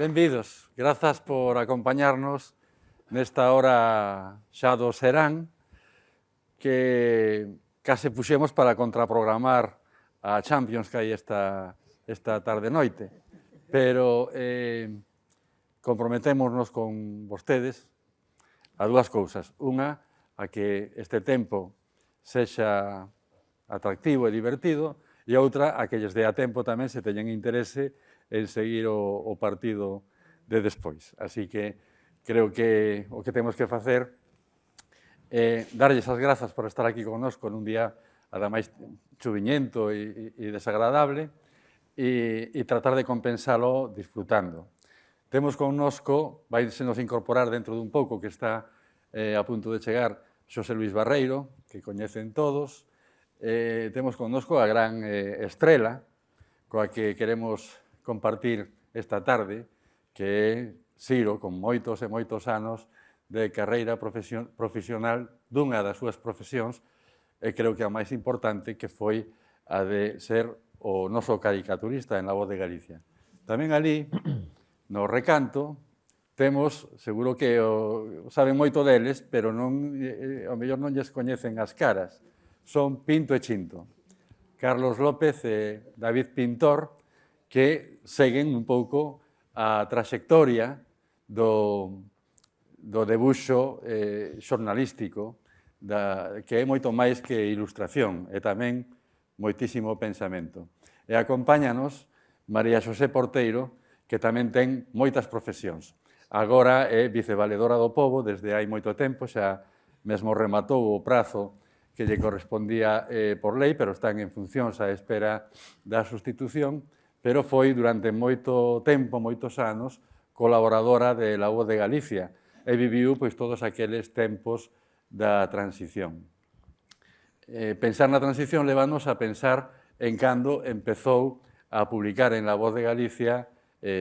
Benvidos, grazas por acompañarnos nesta hora xa do serán que case puxemos para contraprogramar a Champions que hai esta tarde-noite, pero comprometémonos con vostedes a dúas cousas. Unha, a que este tempo sexa atractivo e divertido, e outra, a que lles dea tempo tamén se teñen interese en seguir o partido de despois. Así que creo que o que temos que facer é darlles as grazas por estar aquí connosco nun día ademais chuviñento e desagradable e tratar de compensalo disfrutando. Temos connosco, vai se nos incorporar dentro dun pouco que está a punto de chegar Xosé Luís Barreiro, que coñecen todos. Temos connosco a gran estrela coa que queremos compartir esta tarde, que é Ciro, con moitos e moitos anos de carreira profesional dunha das súas profesións, e creo que a máis importante, que foi a de ser o noso caricaturista en La Voz de Galicia. Tamén ali, no recanto, temos, seguro que saben moito deles, pero ao mellor non lles coñecen as caras. Son Pinto e Chinto. Carlos López e David Pintor, que seguen un pouco a traxectoria do debuxo xornalístico, que é moito máis que ilustración, e tamén moitísimo pensamento. E acompáñanos María Xosé Porteiro, que tamén ten moitas profesións. Agora é vicevaledora do Pobo desde hai moito tempo, xa mesmo rematou o prazo que lle correspondía por lei, pero están en funcións á espera da sustitución, pero foi durante moito tempo, moitos anos, colaboradora de La Voz de Galicia e viviu pois todos aqueles tempos da transición. Pensar na transición levanos a pensar en cando empezou a publicar en La Voz de Galicia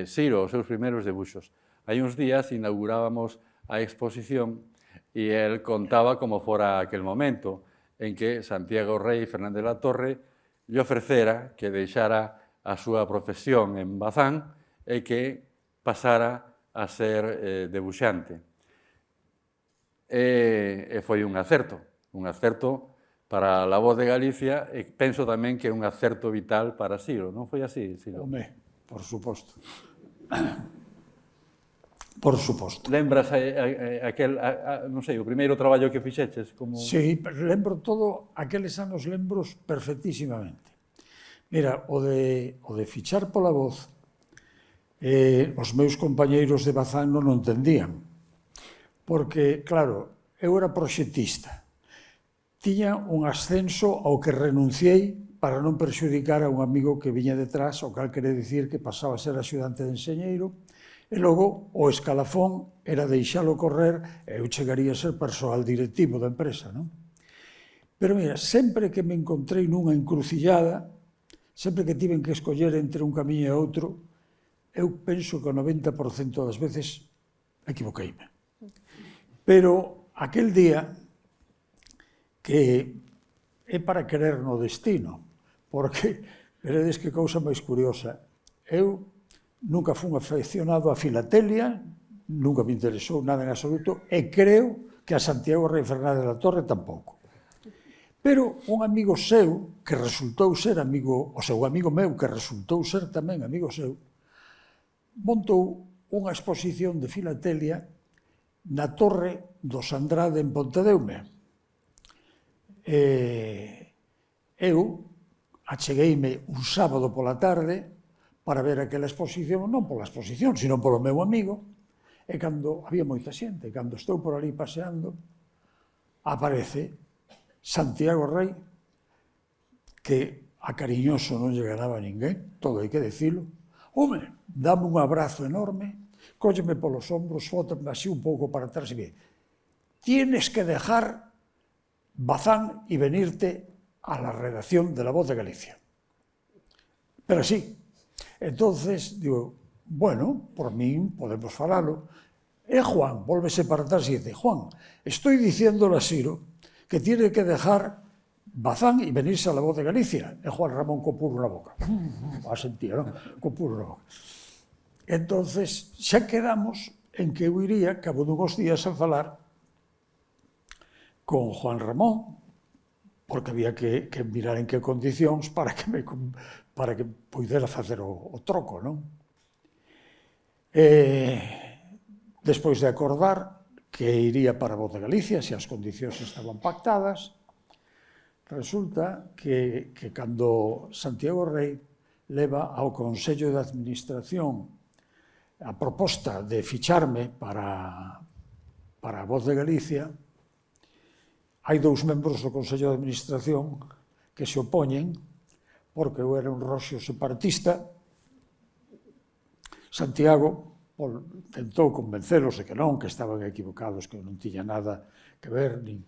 Ciro, os seus primeiros debuxos. Hai uns días inaugurábamos a exposición e el contaba como fora aquel momento en que Santiago Rei Fernández La Torre lle ofrecera que deixara a súa profesión en Bazán e que pasara a ser debuxante. E foi un acerto para La Voz de Galicia e penso tamén que é un acerto vital para Ciro. Non foi así, Ciro? Home, por suposto. Por suposto. Lembras aquel, non sei, o primeiro traballo que fixeches? Sí, lembro todo, aqueles anos lembros perfectísimamente. Mira, o de fichar pola Voz, os meus compañeiros de Bazán non o entendían, porque, claro, eu era proxetista. Tiña un ascenso ao que renunciei para non perxudicar a un amigo que viña detrás, o cal quere dicir que pasaba a ser axudante de enxeñeiro, e logo o escalafón era deixalo correr e eu chegaría a ser persoal directivo da empresa, non? Pero mira, sempre que me encontrei nunha encrucillada, sempre que tiven que escoller entre un camiño e outro, eu penso que o 90% das veces equivoqueime. Pero aquel día, que é para querer no destino, porque, veredes que cousa máis curiosa, eu nunca fui afeccionado á filatelia, nunca me interesou nada en absoluto, e creo que a Santiago Rei Fernández La Torre tampouco. Pero un amigo seu, que resultou ser amigo, o seu amigo meu, que resultou ser tamén amigo seu, montou unha exposición de filatelia na Torre dos Andrade en Pontedeume. Eu achegueime un sábado pola tarde para ver aquela exposición, non pola exposición, sino polo meu amigo, e cando había moita xente, cando estou por ali paseando, aparece Santiago Rei, que a cariñoso non lle ganaba a ninguén, todo hai que dicilo. Home, dame un abrazo enorme, cólleme polos ombros, fótame así un pouco para atrás e ve, tienes que dejar Bazán e venirte a la redacción de La Voz de Galicia. Pero sí. Entonces, digo, bueno, por min podemos falalo. E Juan, volvese para atrás e dice, Juan, estoy diciéndole a Ciro que tiene que dejar Bazán e venirse a La Voz de Galicia. E Juan Ramón co puro na boca. A sentía, non? Co puro na boca. entonces xa quedamos en que eu iría, cabo dunhos días, a falar con Juan Ramón, porque había que mirar en que condicións para que poidera facer o troco, non? Despois de acordar que iría para a Voz de Galicia, se as condicións estaban pactadas, resulta que cando Santiago Rei leva ao Consello de Administración a proposta de ficharme para a Voz de Galicia, hai dous membros do Consello de Administración que se opoñen porque eu era un roxo separatista. Santiago tentou convencelos de que non, que estaban equivocados, que non tiña nada que ver nin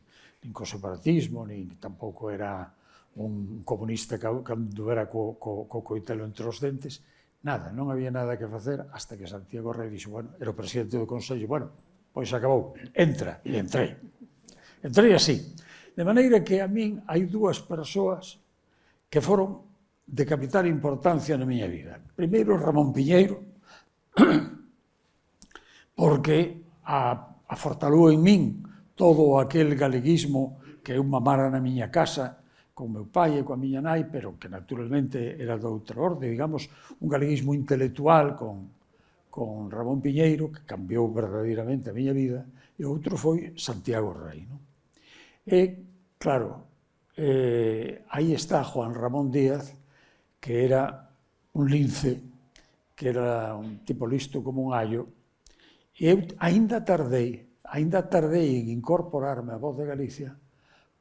co separatismo, nin tampouco era un comunista cando era co coitelo entre os dentes. Nada, non había nada que facer hasta que Santiago Rei dixo, bueno, era o presidente do Consello, bueno, pois acabou, entra, e entrei. Entrei así. De maneira que a min hai dúas persoas que foron de capital importancia na miña vida. Primeiro, Ramón Piñeiro, porque afortalou en min todo aquel galeguismo que eu mamara na miña casa, con meu pai e coa miña nai, pero que naturalmente era de outra orde, digamos, un galeguismo intelectual con Ramón Piñeiro, que cambiou verdadeiramente a miña vida, e outro foi Santiago Rei. E, claro, aí está Juan Ramón Díaz, que era un lince, que era un tipo listo como un allo, e eu aínda tardei en incorporarme á Voz de Galicia,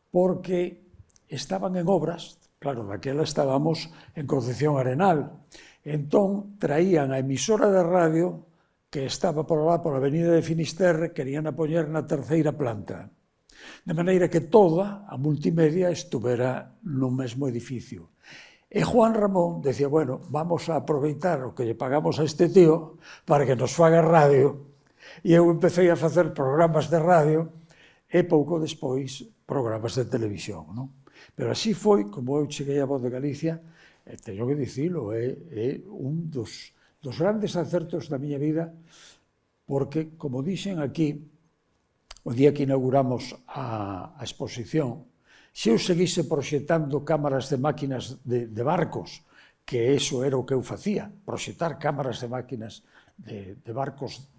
porque estaban en obras, claro, daquela estábamos en Concepción Arenal, entón traían a emisora de radio que estaba por lá, por a avenida de Finisterre, querían a poñer na terceira planta, de maneira que toda a multimedia estuvera no mesmo edificio. E Juan Ramón decía, bueno, vamos a aproveitar o que lle pagamos a este tío para que nos faga radio, e eu empecé a facer programas de radio e pouco despois programas de televisión, non? Pero así foi como eu cheguei á Voz de Galicia, e teño que dicilo, é un dos grandes acertos da miña vida, porque, como dixen aquí, o día que inauguramos a exposición, se eu seguise proxectando cámaras de máquinas de barcos, que eso era o que eu facía, proxectar cámaras de máquinas de barcos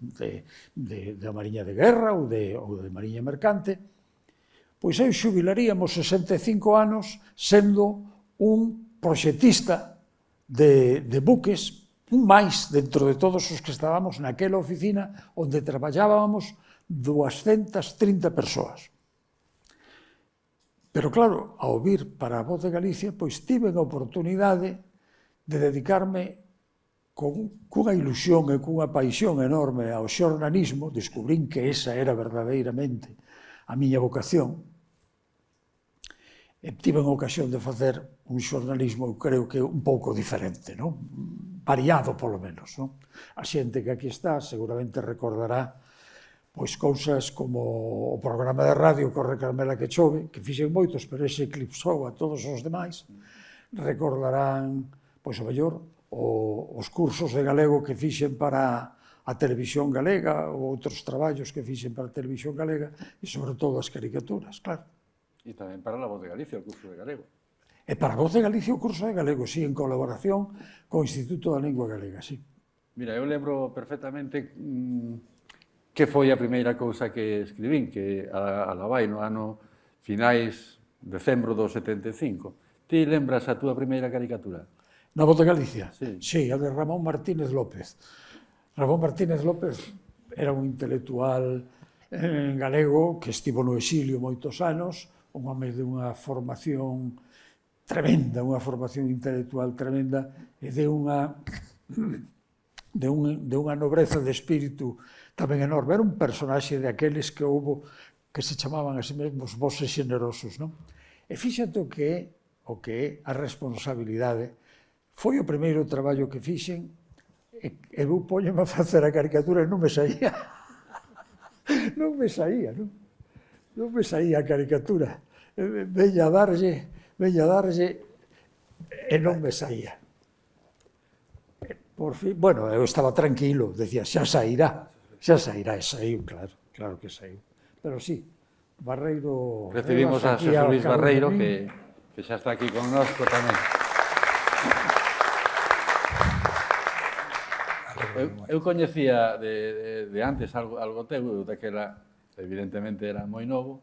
da Mariña de Guerra ou de Mariña Mercante, pois eu xubilaríamos 65 anos sendo un proxectista de buques, un máis dentro de todos os que estábamos naquela oficina onde traballábamos 230 persoas. Pero claro, ao vir para a Voz de Galicia, pois tive a oportunidade de dedicarme cunha ilusión e cunha paixón enorme ao xornalismo, descubrín que esa era verdadeiramente a miña vocación, e tive a ocasión de facer un xornalismo, eu creo que un pouco diferente, non? Variado, polo menos, non? A xente que aquí está seguramente recordará pois cousas como o programa de radio Corre Carmela que chove, que fixen moitos, pero ese eclipsou a todos os demais. Recordarán, pois o mellor, os cursos de galego que fixen para a televisión galega ou outros traballos que fixen para a televisión galega e, sobre todo, as caricaturas, claro. E tamén para a Voz de Galicia, o curso de galego. E para a Voz de Galicia o curso de galego, sí, en colaboración co Instituto da Lingua Galega, sí. Mira, eu lembro perfectamente que foi a primeira cousa que escribín, que a la vai no ano finais decembro do 75. Ti lembras a túa primeira caricatura? Na Voz de Galicia? Sí. Sí, a de Ramón Martínez López. Ramón Martínez López era un intelectual galego que estivo no exilio moitos anos, un home de unha formación tremenda, unha formación intelectual tremenda e de unha nobreza de espírito tamén enorme. Era un personaxe de aqueles que houbo que se chamaban a si mesmos voces xenerosos, non? E fíxate o que é a responsabilidade. Foi o primeiro traballo que fixen e eu poñeme a facer a caricatura e non me saía. Non me saía, non? Non me saía a caricatura. Veña a darlle e non me saía. Por fin, bueno, eu estaba tranquilo, decía, xa sairá, e saiu, claro que saiu. Pero sí, Barreiro... Recibimos a Xosé Luis Barreiro, que xa está aquí connosco tamén. Eu coñecía de antes algo teu, daquela, evidentemente era moi novo,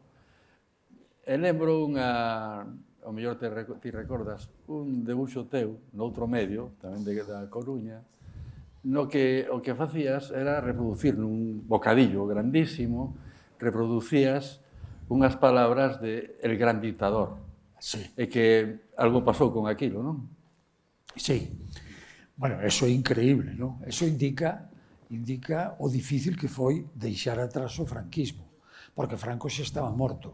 e lembro ao mellor ti recordas, un debuxo teu, noutro medio, tamén da Coruña, no que o que facías era reproducir nun bocadillo grandísimo, reproducías unhas palabras de El Gran Dictador. Sí. E que algo pasou con aquilo, non? Sí. Bueno, eso é increíble, non? Eso indica o difícil que foi deixar atrás o franquismo, porque Franco xa estaba morto.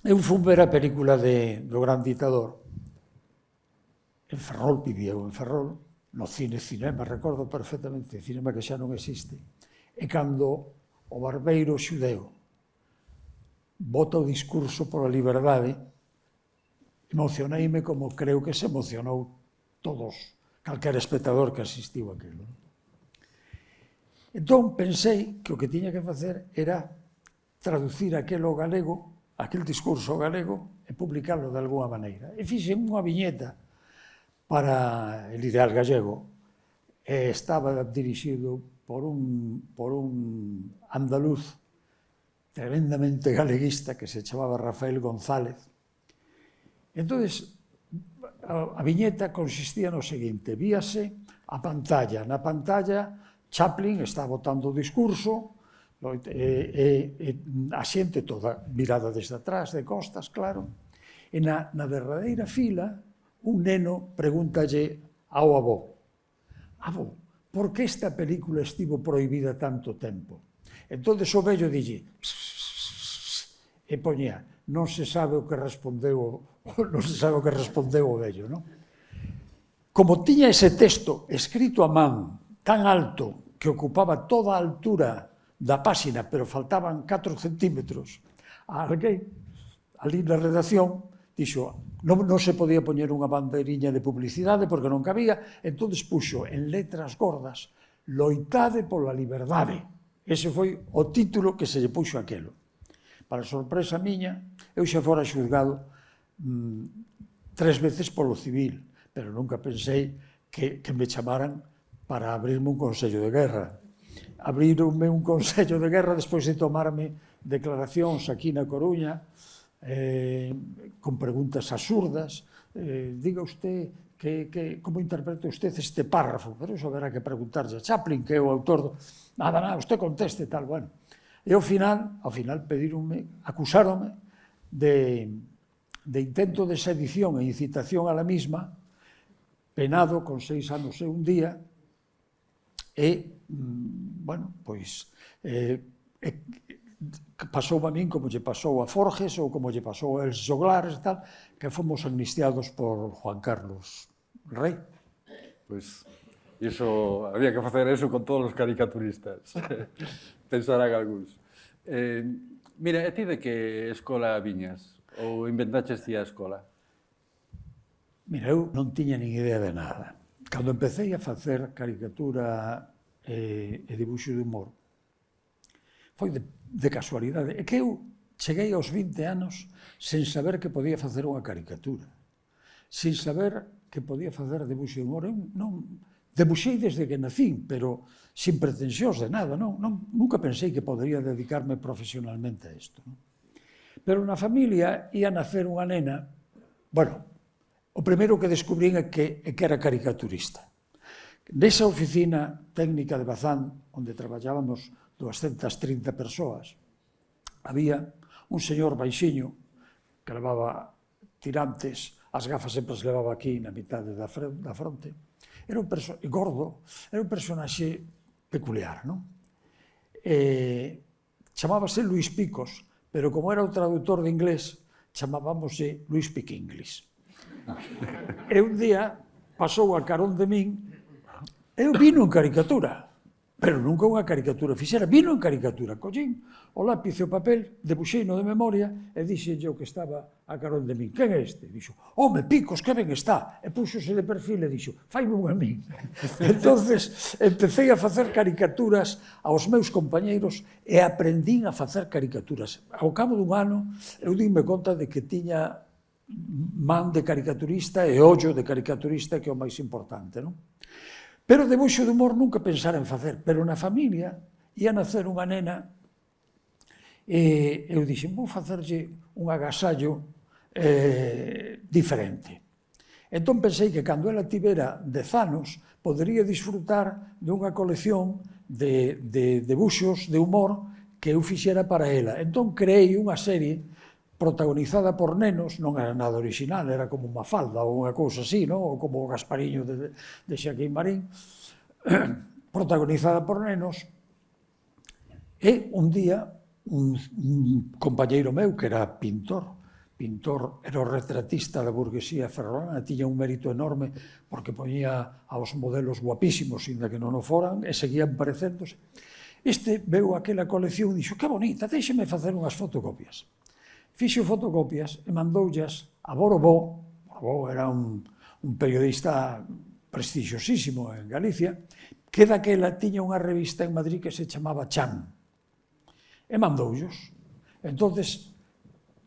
Eu fui ver a película do Gran Dictador en Ferrol, vivía eu en Ferrol, no cinema, recordo perfectamente, cinema que xa non existe, e cando o barbeiro xudeu bota o discurso pola liberdade, emocioneime como creo que se emocionou todos, calquer espectador que asistiu a aquilo. Entón, pensei que o que tiña que facer era traducir aquel discurso galego, e publicarlo de alguna maneira. E fixen unha viñeta para El Ideal Gallego, e estaba dirixido por un andaluz tremendamente galeguista que se chamaba Rafael González. Entón, a viñeta consistía no seguinte: víase a pantalla, na pantalla Chaplin está botando o discurso, a xente toda mirada desde atrás, de costas, claro, e na derradeira fila un neno pregúntalle ao avó: avó, por que esta película estivo prohibida tanto tempo? Entón o vello dille, e poñía, non se sabe o que respondeu o vello, non? Como tiña ese texto escrito a man, tan alto, que ocupaba toda a altura da páxina, pero faltaban 4 centímetros, alguén ali na redacción dixo, non se podía poñer unha banderiña de publicidade porque non cabía, entón puxo en letras gordas, loitade pola liberdade. Ese foi o título que se lle puxo aquelo. Para sorpresa miña, eu xa fora xulgado 3 veces polo civil, pero nunca pensei que me chamaran para abrirme un consello de guerra. Abrironme un consello de guerra despois de tomarme declaracións aquí na Coruña, con preguntas absurdas. Diga usted como interpreta usted este párrafo, pero iso haberá que preguntarlle a Chaplin, que é o autor do... Nada, usted conteste, tal, bueno. E ao final acusáronme de intento de sedición e incitación a la misma, penado con 6 anos e un día, e, bueno, pois, pasou a min como lle pasou a Forges ou como lle pasou a Els Joglares e tal, que fomos amnistiados por Juan Carlos Rey. Pois, iso, había que facer eso con todos os caricaturistas, pensarán algúns. Mira, e ti de que escola viñas? Ou inventaches ti a escola? Mira, eu non tiña nin idea de nada. Cando empecé a facer caricatura e dibuixo de humor, foi de casualidade. É que eu cheguei aos 20 anos sen saber que podía facer unha caricatura, sen saber que podía facer dibuixo de humor. Eu non debuxei desde que nacín, pero sin pretensións de nada. Nunca pensei que podería dedicarme profesionalmente a isto. Pero na familia ia nacer unha nena, bueno, o primeiro que descubrín é que era caricaturista. Nesa oficina técnica de Bazán, onde traballábamos 230 persoas, había un señor baixiño que levaba tirantes, as gafas sempre as levaba aquí na mitade da fronte, era un gordo, era un personaxe peculiar, non? Chamábase Luis Picos, pero como era o traductor de inglés, chamábamoslle Luis Pic English. E un día pasou a carón de min, eu vino en caricatura, pero nunca unha caricatura fixera. Vino en caricatura, collín o lápiz e o papel, debuxeino de memoria e dixenlle o que estaba a carón de min. Quen é este? Dixo, home, Picos, que ben está. E púxose de perfil e dixo, faime un a min. Entonces, empecé a facer caricaturas aos meus compañeiros e aprendín a facer caricaturas. Ao cabo dun ano, eu dime conta de que tiña man de caricaturista e ollo de caricaturista, que é o máis importante, non? Pero debuxo de humor nunca pensara en facer, pero na familia ia nacer unha nena e eu dixen, vou facerlle un agasallo diferente. Entón pensei que cando ela tivera 10 anos podería disfrutar dunha colección de debuxos de humor que eu fixera para ela. Entón creei unha serie protagonizada por nenos, non era nada original, era como unha falda ou unha cousa así, non? Ou como o Gaspariño de Xaquín Marín, protagonizada por nenos, e un día un compañeiro meu que era pintor, era o retratista da burguesía ferrolana, tiña un mérito enorme porque poñía aos modelos guapísimos, inda que non o foran, e seguían parecéndose. Este veu aquela colección e dixo, que bonita, déxeme facer unhas fotocopias. Fixo fotocopias e mandoullas a Borobó. Borobó era un periodista prestixiosísimo en Galicia, que daquela tiña unha revista en Madrid que se chamaba Chan. E mandoullos. Entonces,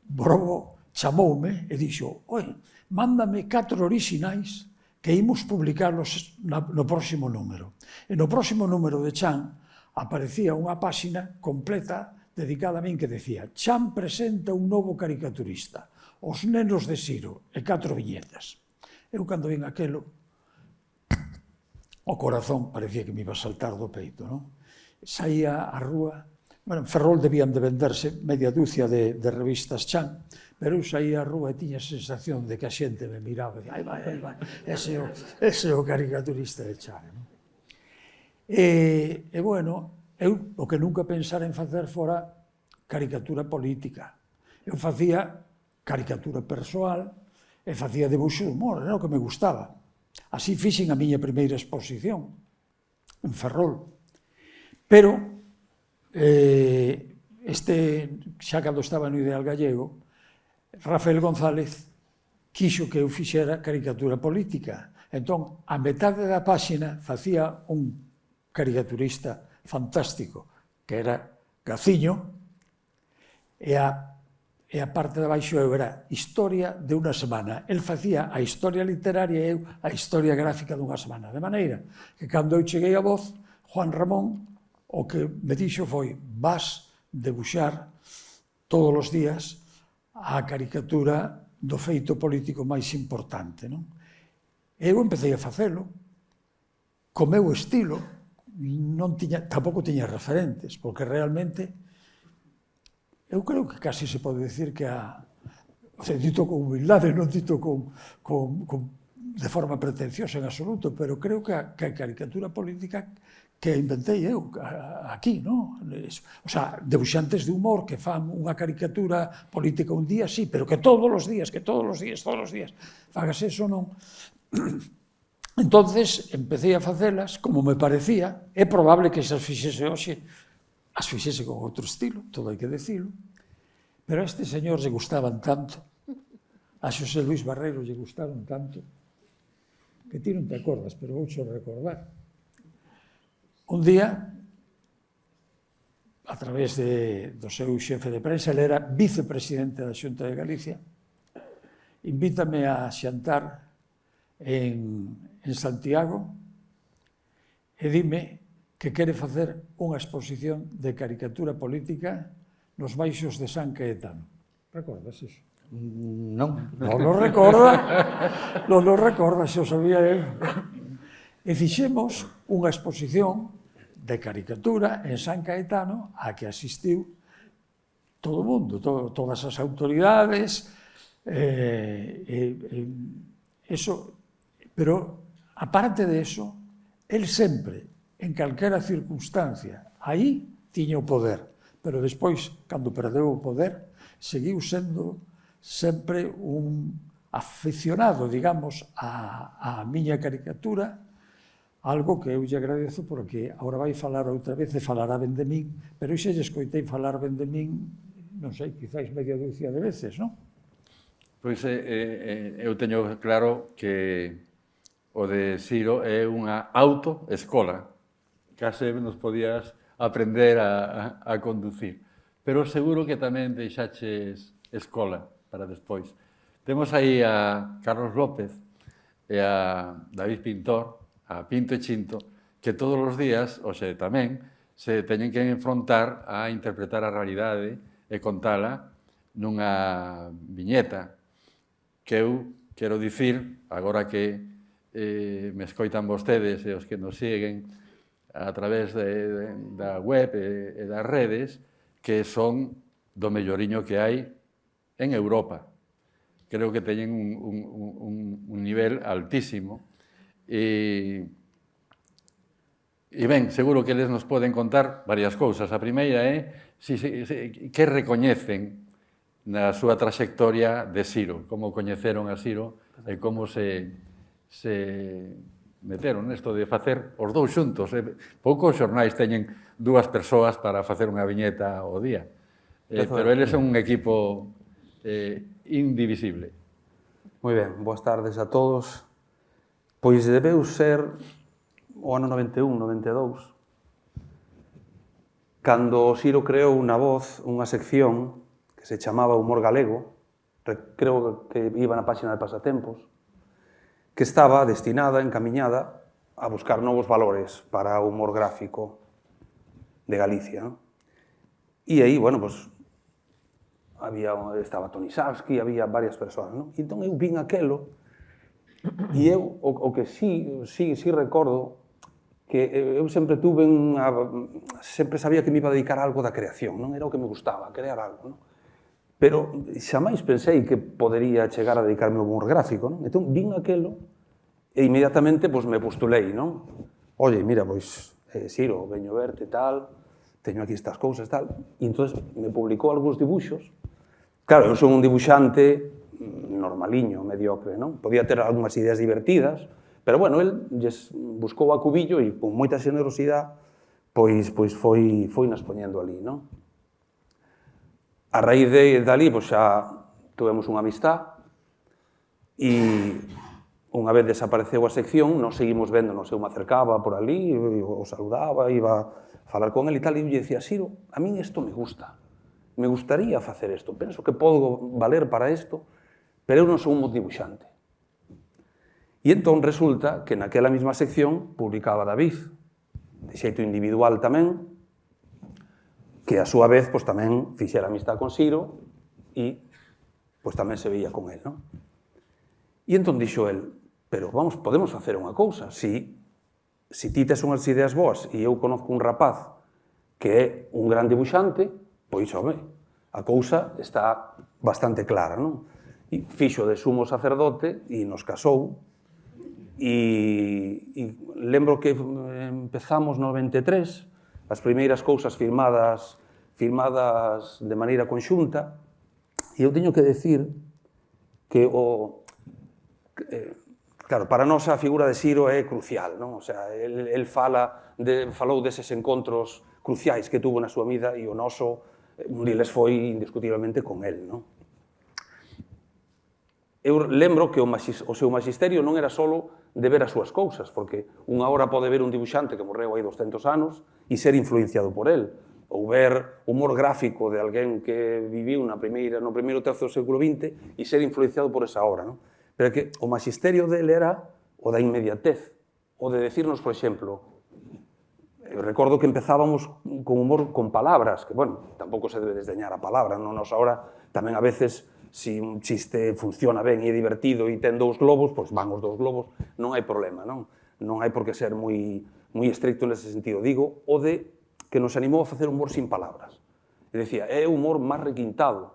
Borobó chamoume e dixo, oi, mándame 4 orixinais que imos publicarlos no próximo número. E no próximo número de Chan aparecía unha páxina completa dedicada a min que decía Chan presenta un novo caricaturista, Os nenos de Siro, e 4 viñetas. Eu, cando vin aquelo, o corazón parecía que me iba a saltar do peito, non? Saía á rúa, bueno, en Ferrol debían de venderse media dúcia de revistas Chan, pero eu saía á rúa e tiña a sensación de que a xente me miraba e ai vai, ese é o caricaturista de Chan, non? E, bueno, eu o que nunca pensara en facer fora caricatura política. Eu facía caricatura persoal e facía debuxo de humor, era o que me gustaba. Así fixen a miña primeira exposición en Ferrol. Pero, xa cando estaba no Ideal Gallego, Rafael González quixo que eu fixera caricatura política. Entón, a metade da páxina facía un caricaturista fantástico, que era Gaciño, e a parte de baixo eu era historia de unha semana. El facía a historia literaria e eu a historia gráfica dunha semana. De maneira que cando eu cheguei a Voz, Juan Ramón o que me dixo foi vas debuxar todos os días a caricatura do feito político máis importante, non? Eu empecé a facelo co meu estilo, tampouco tiña referentes, porque realmente eu creo que casi se pode decir que dito con humildade, non dito de forma pretenciosa en absoluto, pero creo que a caricatura política que inventei eu aquí, non? O sea, debuxantes de humor que fan unha caricatura política un día, sí, pero que todos os días, fagas eso, non? Entonces, empecé a facelas como me parecía, é probable que se as fixese hoxe, as fixese con outro estilo, todo hai que decilo, pero a este señor lle gustaban tanto, a Xosé Luis Barreiro lle gustaron tanto, que ti non te acordas, pero vou xo recordar. Un día, a través do seu xefe de prensa, ele era vicepresidente da Xunta de Galicia, invítame a xantar en Santiago e dime que quere facer unha exposición de caricatura política nos baixos de San Caetano. Recordas iso? Non. Non lo recorda, xe o sabía eu. E fixemos unha exposición de caricatura en San Caetano a que asistiu todo o mundo, todas as autoridades, eso. Pero, aparte de eso, el sempre, en calquera circunstancia, aí tiña o poder. Pero despois, cando perdeu o poder, seguiu sendo sempre un aficionado, digamos, á miña caricatura, algo que eu lle agradezo porque agora vai falar outra vez e falará ben de min, pero xa lle escoitei falar ben de min, non sei, quizáis media dúcia de veces, non? Pois eu teño claro que o de Siro é unha autoescola. Case nos podías aprender a conducir. Pero seguro que tamén deixaches escola para despois. Temos aí a Carlos López e a David Pintor, a Pinto e Chinto, que todos os días, hoxe tamén, se teñen que enfrontar a interpretar a realidade e contala nunha viñeta que eu quero dicir, agora que me escoitan vostedes e os que nos siguen a través da web e das redes, que son do melloriño que hai en Europa. Creo que teñen un nivel altísimo. E ben, seguro que eles nos poden contar varias cousas. A primeira é que recoñecen na súa traxectoria de Siro, como coñeceron a Siro e como se meteron nesto de facer os dous xuntos. Poucos xornais teñen dúas persoas para facer unha viñeta ao día, pero eles son un equipo indivisible. Moi ben, boas tardes a todos. Pois debeu ser o ano 91, 92, cando Siro creou na Voz unha sección que se chamaba Humor Galego, creo que iba na páxina de Pasatempos, que estaba destinada, encamiñada, a buscar novos valores para o humor gráfico de Galicia. E aí, bueno, pues, estaba Toni Savsky, había varias persoas, non? E entón eu vin aquelo, e eu, o que sí recordo, que eu sempre tuve sempre sabía que me iba a dedicar a algo da creación, non? Era o que me gustaba, crear algo, non? Pero xamais pensei que podería chegar a dedicarme ao humor gráfico, non? Entón, vin aquelo e inmediatamente pues, me postulei, non? Oye, mira, pois, Siro, veño verte, tal, teño aquí estas cousas, tal. E entón me publicou algúns dibuixos. Claro, eu son un dibuixante normaliño, mediocre, non? Podía ter algunhas ideas divertidas, pero, bueno, el buscou a cubillo e, con moita xenerosidade, pois foi nas poñendo ali, non? A raíz dali, pois xa tuvemos unha amistad e unha vez desapareceu a sección, nos seguimos vendo, eu me acercaba por ali, o saludaba, iba a falar con ele e tal, e eu lle dicía, Siro, a min isto me gusta, me gustaría facer isto, penso que podo valer para isto, pero eu non son un dibuixante. E entón resulta que naquela mesma sección publicaba David, de xeito individual tamén, que a súa vez pois, tamén fixera amistad con Siro e pois, tamén se veía con el, non? E entón dixo el, pero vamos, podemos facer unha cousa, si ti tes unhas ideas boas e eu conozco un rapaz que é un gran dibuixante, pois, home, a cousa está bastante clara, non? E fixo de sumo sacerdote e nos casou e lembro que empezamos no 93, as primeiras cousas firmadas de maneira conxunta, e eu teño que decir que claro, para nós a figura de Siro é crucial, non? O sea, el falou deses encontros cruciais que tuvo na súa vida e o noso, un deles foi indiscutiblemente con el, non? Eu lembro que o seu magisterio non era só de ver as súas cousas, porque unha hora pode ver un dibuixante que morreu hai 200 anos e ser influenciado por el, ou ver humor gráfico de alguén que viviu no primeiro terzo do século XX e ser influenciado por esa obra, non? Pero que o magisterio dele era o da inmediatez, o de decirnos, por exemplo, recordo que empezábamos con humor con palabras, que, bueno, tampouco se debe desdeñar a palabra, non? Nos ahora tamén a veces, se un chiste funciona ben e é divertido e ten dous globos, pois van os dous globos, non hai problema, non? Non hai por que ser moi estricto nese sentido. Digo, o de que nos animou a facer humor sin palabras. E dicía, é o humor máis requintado,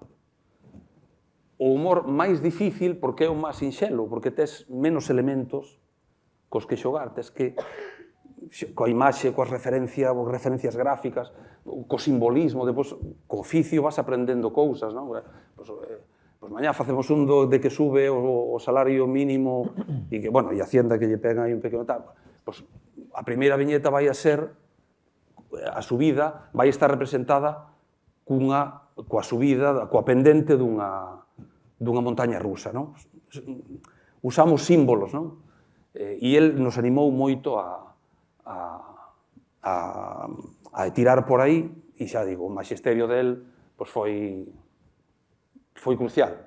o humor máis difícil porque é o máis sinxelo, porque tes menos elementos cos que xogar, tes que coa imaxe, coas referencias gráficas, co simbolismo, depois, co oficio vas aprendendo cousas, non? Pois mañá facemos un de que sube o salario mínimo e que, bueno, e a Hacienda que lle pega aí un pequeno tal, pois a primeira viñeta vai a ser, a subida vai estar representada coa subida, coa pendente dunha montaña rusa, non? Usamos símbolos, non? E el nos animou moito a tirar por aí, e xa digo, o magisterio del foi crucial,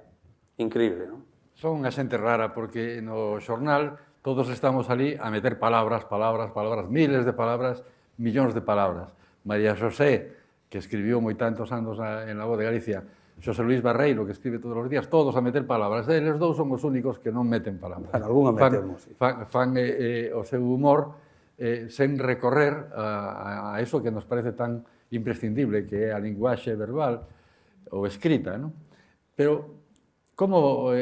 increíble, non? Son unha xente rara, porque no xornal todos estamos ali a meter palabras, miles de palabras, millóns de palabras. María Xosé, que escribiu moi tantos anos en La Voz de Galicia, Xosé Luis Barreiro, que escribe todos os días, todos a meter palabras. Eles dous son os únicos que non meten palabras. En algunha metemos, sí. Fan o seu humor sen recorrer a eso que nos parece tan imprescindible, que é a linguaxe verbal ou escrita, non? Pero como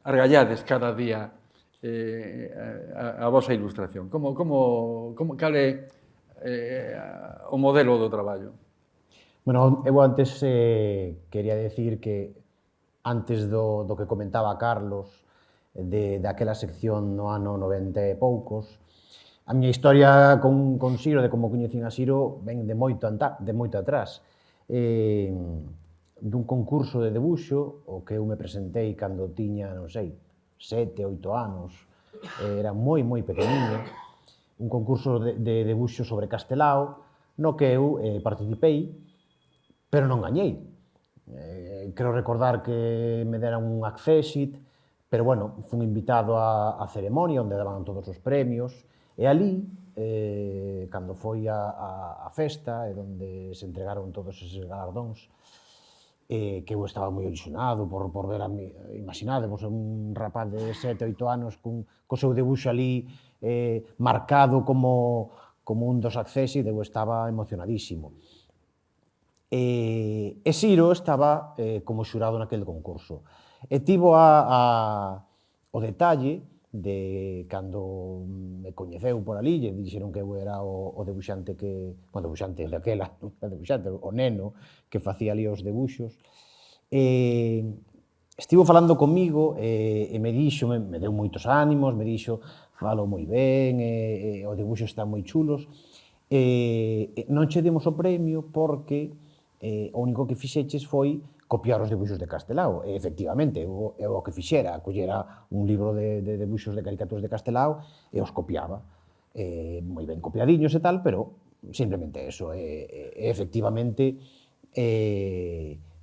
argallades cada día a vosa ilustración? Cal é o modelo do traballo? Bueno, eu antes quería decir que antes do que comentaba Carlos daquela sección no ano 90 e poucos, a miña historia con Siro, de como coñecín a Siro, ven de moito atrás. Dun concurso de debuxo, o que eu me presentei cando tiña, non sei, 7, 8 anos, era moi pequeniño, un concurso de debuxo sobre Castelao, no que eu participei, pero non gañei. Quero recordar que me deran un accésit, pero, bueno, fui invitado á ceremonia onde daban todos os premios, e ali, cando foi a festa, e onde se entregaron todos eses galardóns, que eu estaba moi ilusionado por ver a mi, imaginadevos, un rapaz de 7, 8 anos co seu debuxo ali marcado como un dos accésit, eu estaba emocionadísimo. E Siro estaba como xurado naquele concurso. E tivo o detalle de cando me coñeceu por ali, lle dixeron que eu era o debuxante debuxante daquela, o neno que facía ali os debuxos. Estivo falando comigo e me dixo, me deu moitos ánimos, me dixo, falo moi ben, o debuxo está moi chulos. Non che demos o premio porque o único que fixeches foi copiar os debuxos de Castelao. E, efectivamente, eu o que fixera, collera un libro de debuxos de caricaturas de Castelao e os copiaba. Moi ben copiadiños e tal, pero simplemente eso. Efectivamente,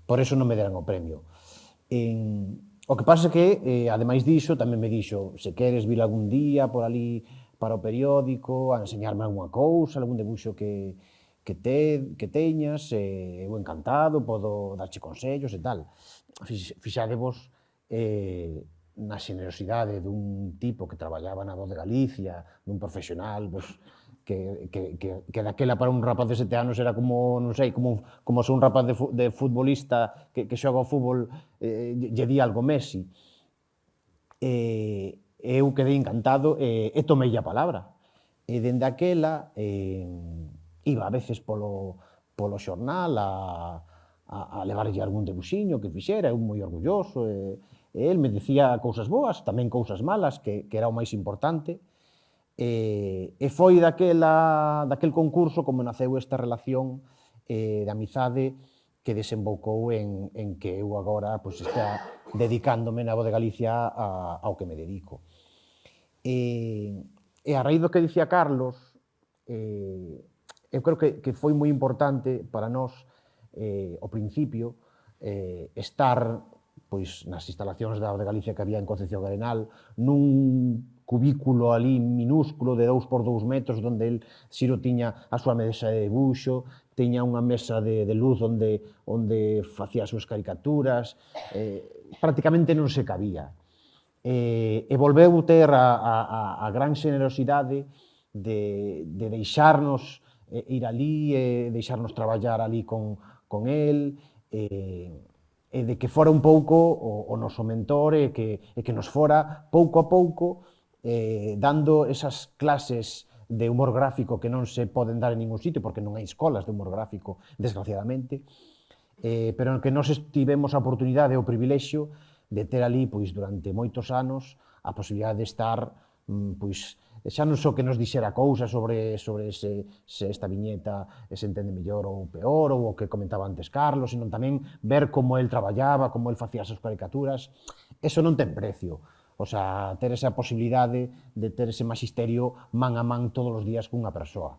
por eso non me deran o premio. O que pasa é que, ademais diso, tamén me dixo, se queres vir algún día por ali para o periódico, a enseñarme algunha cousa, algún debuxo que teñas, eu encantado, podo darche consellos e tal. Fixadevos na xenerosidade dun tipo que traballaba na Voz de Galicia, dun profesional, que daquela para un rapaz de 7 anos era como, non sei, como se un rapaz de futbolista que xoga ao fútbol lle di algo Messi. Eu quedei encantado e tomei a palabra. E dende aquela iba a veces polo xornal a levarlle algún debuxiño que fixera, eu moi orgulloso, e el me dicía cousas boas, tamén cousas malas, que era o máis importante, e foi daquel concurso como naceu esta relación de amizade que desembocou en que eu agora estea dedicándome na Voz de Galicia ao que me dedico. E a raíz do que dicía Carlos, eu creo que foi moi importante para nós, ao principio, estar nas instalacións da Voz de Galicia que había en Concepción de Arenal, nun cubículo ali minúsculo de 2 por 2 metros, onde Siro tiña a súa mesa de debuxo, tiña unha mesa de luz onde facía as súas caricaturas, prácticamente non se cabía. E volveu ter a gran xenerosidade de deixarnos ir ali, deixarnos traballar ali con el, e de que fora un pouco o noso mentor e que nos fora pouco a pouco dando esas clases de humor gráfico que non se poden dar en ningún sitio porque non hai escolas de humor gráfico, desgraciadamente, pero que nós tivemos a oportunidade e o privilexio de ter ali durante moitos anos a posibilidade de estar xa non só que nos dixera cousas sobre se esta viñeta se entende mellor ou peor, ou o que comentaba antes Carlos, sino tamén ver como el traballaba, como el facía as caricaturas. Eso non ten precio. O sea, ter esa posibilidade de ter ese magisterio man a man todos os días cunha persoa.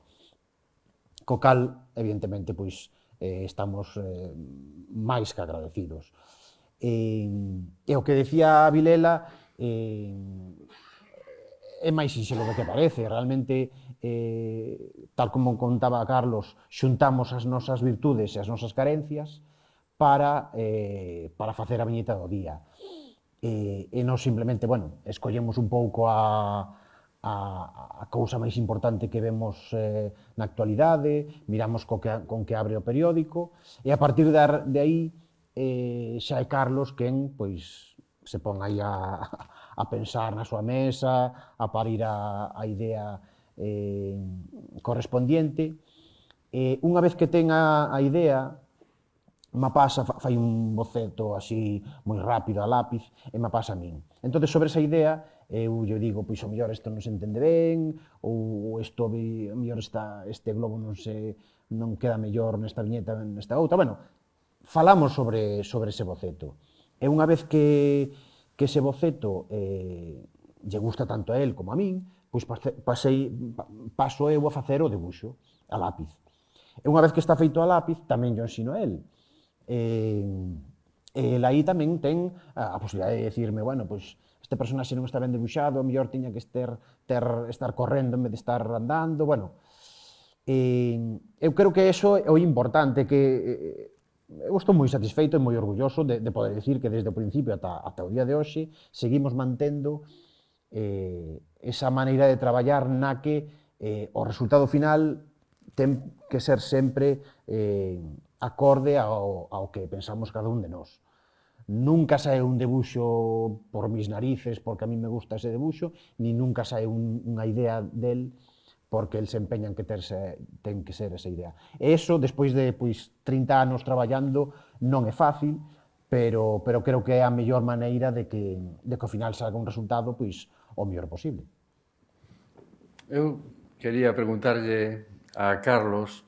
Co cal, evidentemente, pois, estamos máis que agradecidos. E o que decía Vilela é máis sinxelo do que parece. Realmente, tal como contaba Carlos, xuntamos as nosas virtudes e as nosas carencias para facer a viñeta do día. E non simplemente, bueno, escollemos un pouco a cousa máis importante que vemos na actualidade, miramos con que abre o periódico, e a partir de aí xa é Carlos quen pois, se pon aí a pensar na súa mesa, a parir a idea correspondiente. Unha vez que ten a idea, ma pasa, fai un boceto así moi rápido a lápiz e ma pasa a min. Entón, sobre esa idea, eu lle digo, pois, o mellor isto non se entende ben, ou isto, o mellor este globo non queda mellor nesta viñeta, nesta outra. Bueno, falamos sobre ese boceto. E unha vez que ese boceto lle gusta tanto a él como a min, pois paso eu a facer o debuxo, a lápiz. E unha vez que está feito a lápiz, tamén yo ensino a él. Ele aí tamén ten a posibilidade de decirme, bueno, pois, este personaxe non está ben debuxado, o mellor tiña que estar correndo en vez de estar andando, bueno. Eu creo que eso é o importante, que eu estou moi satisfeito e moi orgulloso de poder dicir que desde o principio ata o día de hoxe seguimos mantendo esa maneira de traballar na que o resultado final ten que ser sempre acorde ao que pensamos cada un de nós. Nunca sae un debuxo por mis narices porque a mí me gusta ese debuxo, ni nunca sae unha idea del porque el se empeña en que ten que ser esa idea. E iso, despois de 30 anos traballando, non é fácil, pero creo que é a mellor maneira de que ao final salga un resultado o mellor posible. Eu quería preguntarlle a Carlos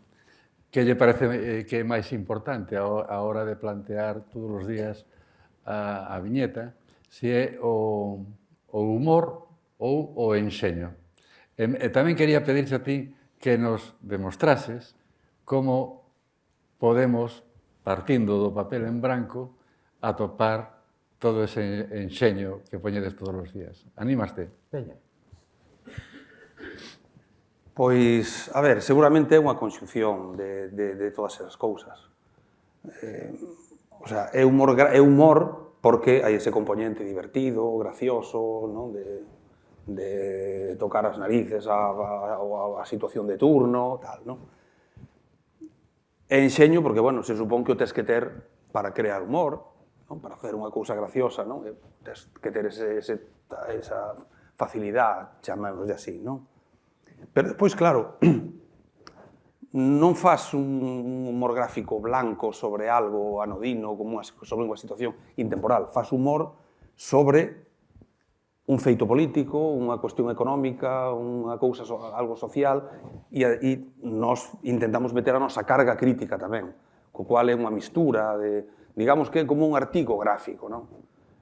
que lle parece que é máis importante a hora de plantear todos os días a viñeta, se é o humor ou o enxeño. E tamén quería pedirte a ti que nos demostrases como podemos, partindo do papel en branco, atopar todo ese enxeño que poñedes todos os días. Anímaste? Veña. Pois, a ver, seguramente é unha conxunción de todas esas cousas. O sea, é humor porque hai ese componente divertido, gracioso, non? De tocar as narices a situación de turno, tal, non? É enxeño porque, bueno, se supón que o tes que ter para crear humor, non? Para facer unha cousa graciosa, non? Tes que ter esa facilidade, chamémoslle así, non? Pero depois, claro, non faz un humor gráfico blanco sobre algo anodino, sobre unha situación intemporal. Faz humor sobre un feito político, unha cuestión económica, unha cousa, algo social, e nós intentamos meter a nosa carga crítica tamén, co cual é unha mistura de, digamos que é como un artigo gráfico, non?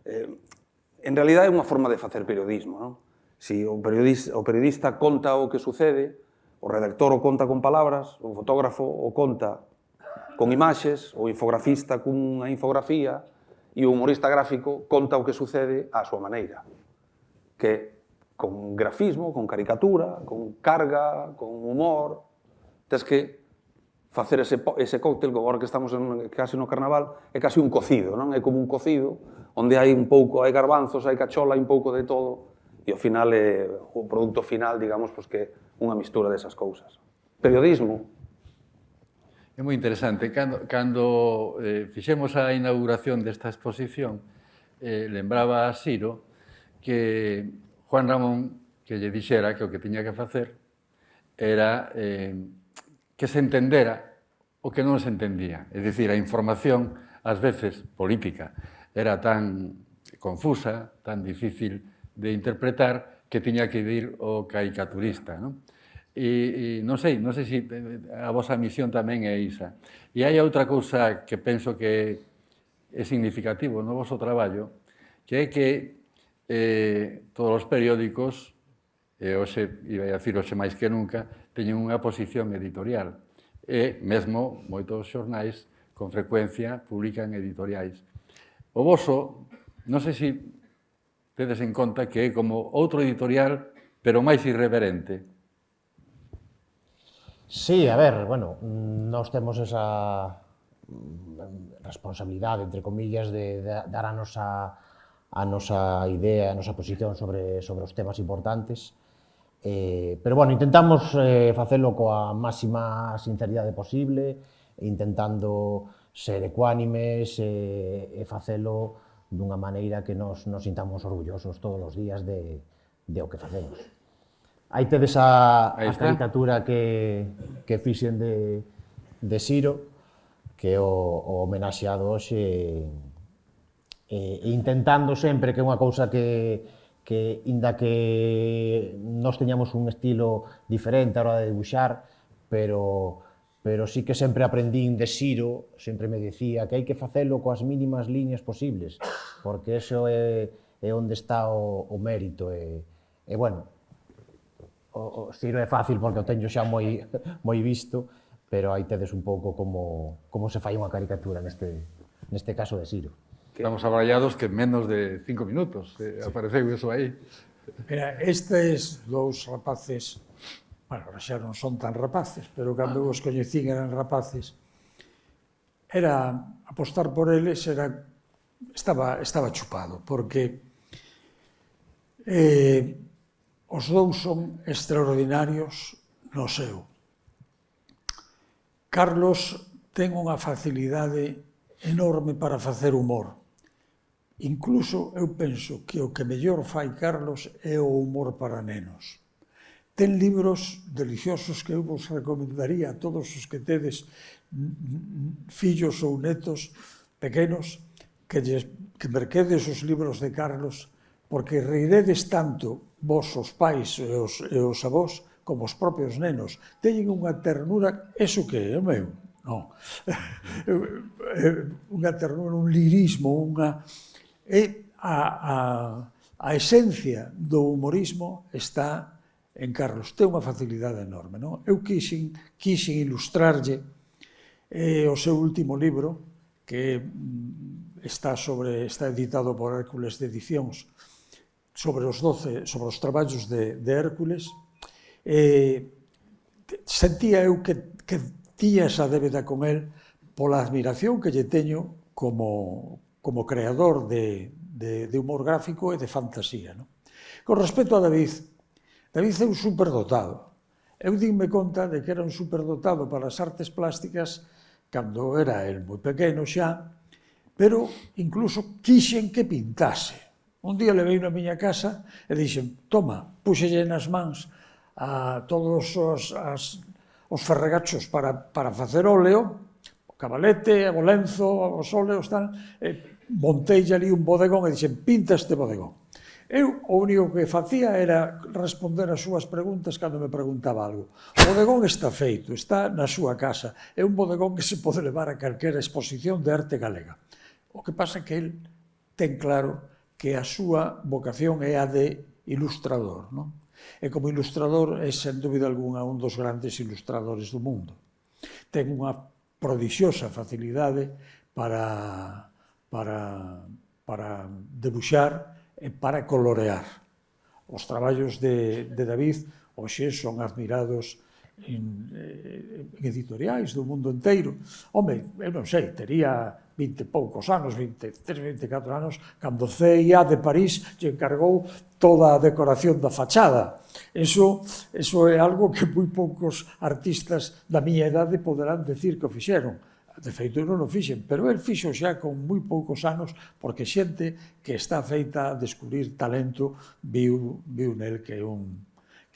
En realidad é unha forma de facer periodismo, non? Si o periodista conta o que sucede, o redactor o conta con palabras, o fotógrafo o conta con imaxes, o infografista cunha infografía, e o humorista gráfico conta o que sucede á súa maneira, que con grafismo, con caricatura, con carga, con humor, tes que facer ese cóctel, agora que estamos casi no carnaval, é casi un cocido, non? É como un cocido, onde hai un pouco, hai garbanzos, hai cachola, hai un pouco de todo, e ao final o produto final, digamos, que é unha mistura desas cousas. Periodismo. É moi interesante. Cando fixemos a inauguración desta exposición, lembraba a Siro que Juan Ramón que lle dixera que o que tiña que facer era que se entendera o que non se entendía. É dicir, a información, ás veces, política, era tan confusa, tan difícil de interpretar, que tiña que vir o caricaturista, non? E non sei se a vosa misión tamén é isa. E hai outra cousa que penso que é significativo no voso traballo, que é que todos os periódicos, e hoxe, iba a dicir hoxe máis que nunca, teñen unha posición editorial. E mesmo moitos xornais con frecuencia publican editoriais. O voso, non sei se tedes en conta que é como outro editorial, pero máis irreverente. Sí, a ver, bueno, nós temos esa responsabilidade, entre comillas, de dar a nosa idea, a nosa posición sobre os temas importantes. Pero, bueno, intentamos facelo coa máxima sinceridade posible, intentando ser ecuánimes e facelo dunha maneira que nos sintamos orgullosos todos os días de o que facemos. Aí tedes a caricatura que fixen de Siro, que é o homenaxeado hoxe, e intentando sempre que é unha cousa que inda que nós teñamos un estilo diferente a hora de dibuixar, pero sí que sempre aprendín de Siro, sempre me dicía que hai que facelo coas mínimas liñas posibles, porque eso é onde está o mérito. E bueno, o Siro é fácil porque o teño xa moi visto, pero aí tedes un pouco como se fai unha caricatura neste caso de Siro. Estamos abrallados que en menos de 5 minutos apareceu iso aí. Mira, estes dous rapaces, bueno, xa non son tan rapaces, pero cando os coñecín eran rapaces, era apostar por eles, estaba chupado, porque os dous son extraordinarios no seu. Carlos ten unha facilidade enorme para facer humor. Incluso eu penso que o que mellor fai Carlos é o humor para nenos. Ten libros deliciosos que eu vos recomendaría a todos os que tedes fillos ou netos pequenos que merquedes os libros de Carlos, porque reiredes tanto vos, os pais e os avós, como os propios nenos. Teñen unha ternura, eso que é o meu? Non. Unha ternura, un lirismo, a esencia do humorismo está en Carlos. Ten unha facilidade enorme, non? Eu quixen ilustrarlle o seu último libro, que está editado por Hércules de Edicións, sobre os traballos de Hércules. Sentía eu que tiña esa débeda con el pola admiración que lle teño como creador de humor gráfico e de fantasía. Con respecto a David é un superdotado. Eu dime conta de que era un superdotado para as artes plásticas cando era el moi pequeno xa, pero incluso quixen que pintase. Un día levei na miña casa e dixen, toma, puxelle nas mans a todos os ferregachos para facer óleo, o cabalete, o lenzo, os óleos, monteille ali un bodegón e dixen, pinta este bodegón. Eu o único que facía era responder as súas preguntas cando me preguntaba algo. O bodegón está feito, está na súa casa, é un bodegón que se pode levar a calquera exposición de arte galega. O que pasa é que el ten claro que a súa vocación é a de ilustrador, non? E como ilustrador é, sen dúbida algunha, un dos grandes ilustradores do mundo. Ten unha prodixiosa facilidade para debuxar e para colorear. Os traballos de David hoxe son admirados en editoriais do mundo inteiro. Home, eu non sei, tería 20 e poucos anos, 23, 24 anos, cando CIA de París lle encargou toda a decoración da fachada. Eso é algo que moi poucos artistas da miña idade poderán decir que o fixeron. De feito, eu non o fixen, pero el fixo xa con moi poucos anos, porque xente que está feita a descubrir talento viu nel que é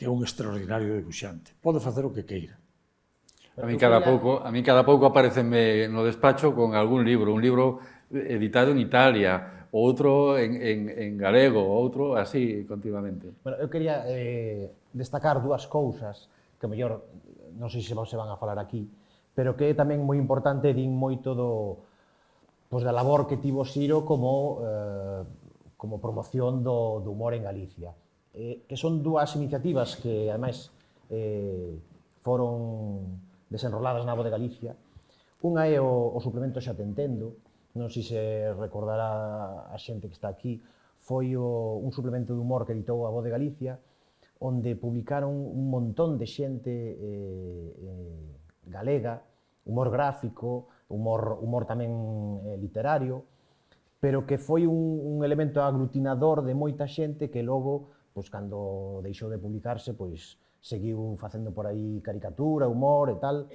un extraordinario debuxante. Pode facer o que queira. A mí cada pouco apareceme no despacho con algún libro, un libro editado en Italia, outro en galego, outro así continuamente. Bueno, eu quería destacar dúas cousas que mellor non sei se se van a falar aquí, pero que é tamén moi importante, din moito da labor que tivo Siro como promoción do humor en Galicia. Que son dúas iniciativas que, ademais, foron desenroladas na Voz de Galicia. Unha é o suplemento Xa te entendo, non sei se recordará a xente que está aquí, foi un suplemento de humor que editou a Voz de Galicia, onde publicaron un montón de xente galega, humor gráfico, humor tamén literario, pero que foi un elemento aglutinador de moita xente que logo, pois, cando deixou de publicarse, pois, seguiu facendo por aí caricatura, humor e tal,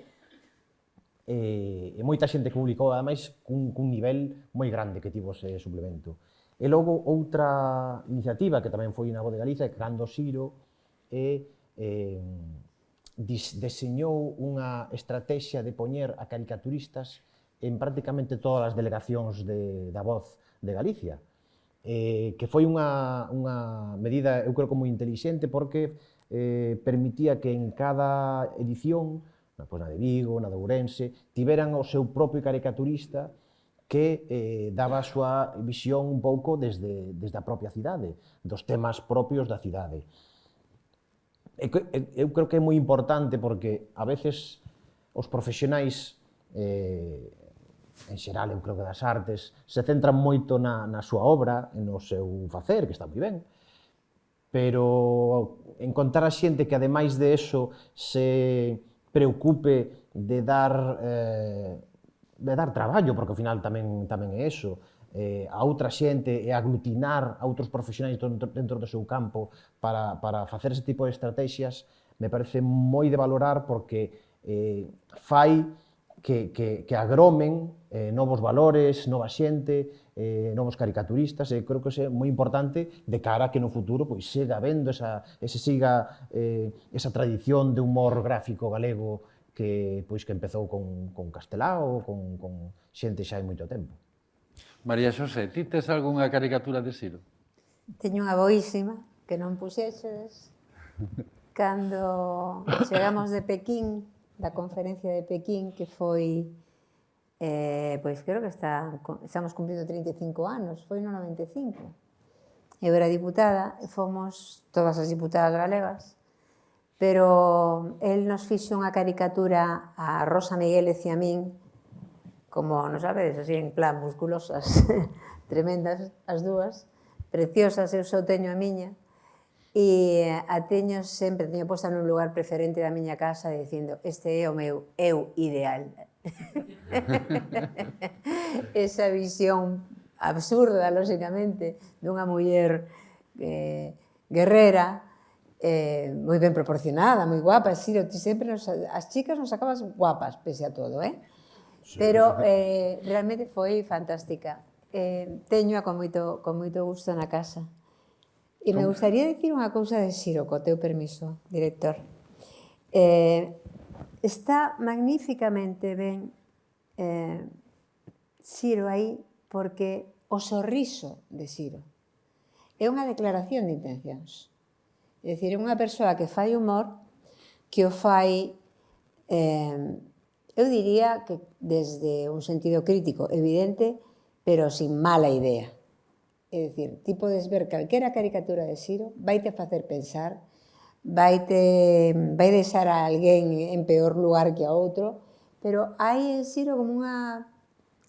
e moita xente que publicou, ademais, cun nivel moi grande que tivo ese suplemento. E logo, outra iniciativa que tamén foi na Voz de Galicia, que cando Siro deseñou unha estrategia de poñer a caricaturistas en prácticamente todas as delegacións da Voz de Galicia, que foi unha medida, eu creo que moi intelixente, porque permitía que en cada edición, na de Vigo, na de Ourense, tiveran o seu propio caricaturista que daba a súa visión un pouco desde a propia cidade, dos temas propios da cidade. Eu creo que é moi importante porque a veces os profesionais, en xeral, eu creo que das artes, se centran moito na súa obra, no seu facer, que está moi ben, pero encontrar a xente que, ademais de eso, se preocupe de dar traballo, porque ao final tamén é eso, a outra xente e aglutinar a outros profesionais dentro do seu campo para facer ese tipo de estrategias, me parece moi de valorar porque fai que agromen novos valores, nova xente, novos caricaturistas, e creo que é moi importante de cara a que no futuro pois siga habendo esa tradición de humor gráfico galego que empezou con Castelao, con xente xa hai moito tempo. María Xosé, ti tes algunha caricatura de Siro? Teño unha boísima que non puxeches cando chegamos de Pequín, da conferencia de Pequín, que foi, pois creo que estamos cumprindo 35 anos, foi no 95. Eu era diputada e fomos todas as diputadas galegas, pero el nos fixo unha caricatura a Rosa Migueles e a min, como, non sabedes, así en plan musculosas, tremendas as dúas, preciosas, eu só teño a miña, e a teño sempre, teño posta nun lugar preferente da miña casa dicindo, este é o meu eu ideal. Esa visión absurda, lóxicamente, dunha muller guerrera, moi ben proporcionada, moi guapa, Siro, ti sempre as chicas nos sacabas guapas, pese a todo, pero realmente foi fantástica. Teñoa con moito gusto na casa. E me gustaría dicir unha cousa de Siro, co teu permiso, director. Está magníficamente ben Siro aí porque o sorriso de Siro é unha declaración de intencións. É dicir, é unha persoa que fai humor, que o fai, eu diría que desde un sentido crítico evidente, pero sin mala idea. É dicir, ti podes ver calquera caricatura de Siro, vaite a facer pensar, vai deixar a alguén en peor lugar que a outro, pero hai en Siro como unha,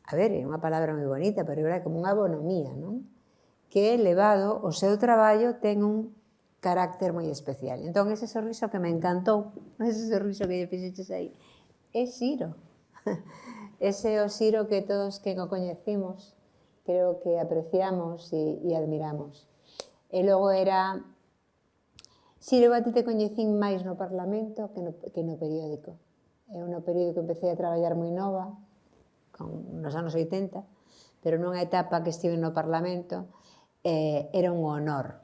a ver, é unha palabra moi bonita, pero é como unha bonomía, non? Que elevado o seu traballo ten un carácter moi especial. Entón, ese sorriso que me encantou, ese sorriso que lle fixeches aí, é Siro. Ese é o Siro que todos que o coñecimos creo que apreciamos e admiramos. E logo era... Siro, a ti te coñecín máis no Parlamento que no periódico. Eu no periódico empecé a traballar moi nova, nos anos 80, pero nunha etapa que estive no Parlamento, era un honor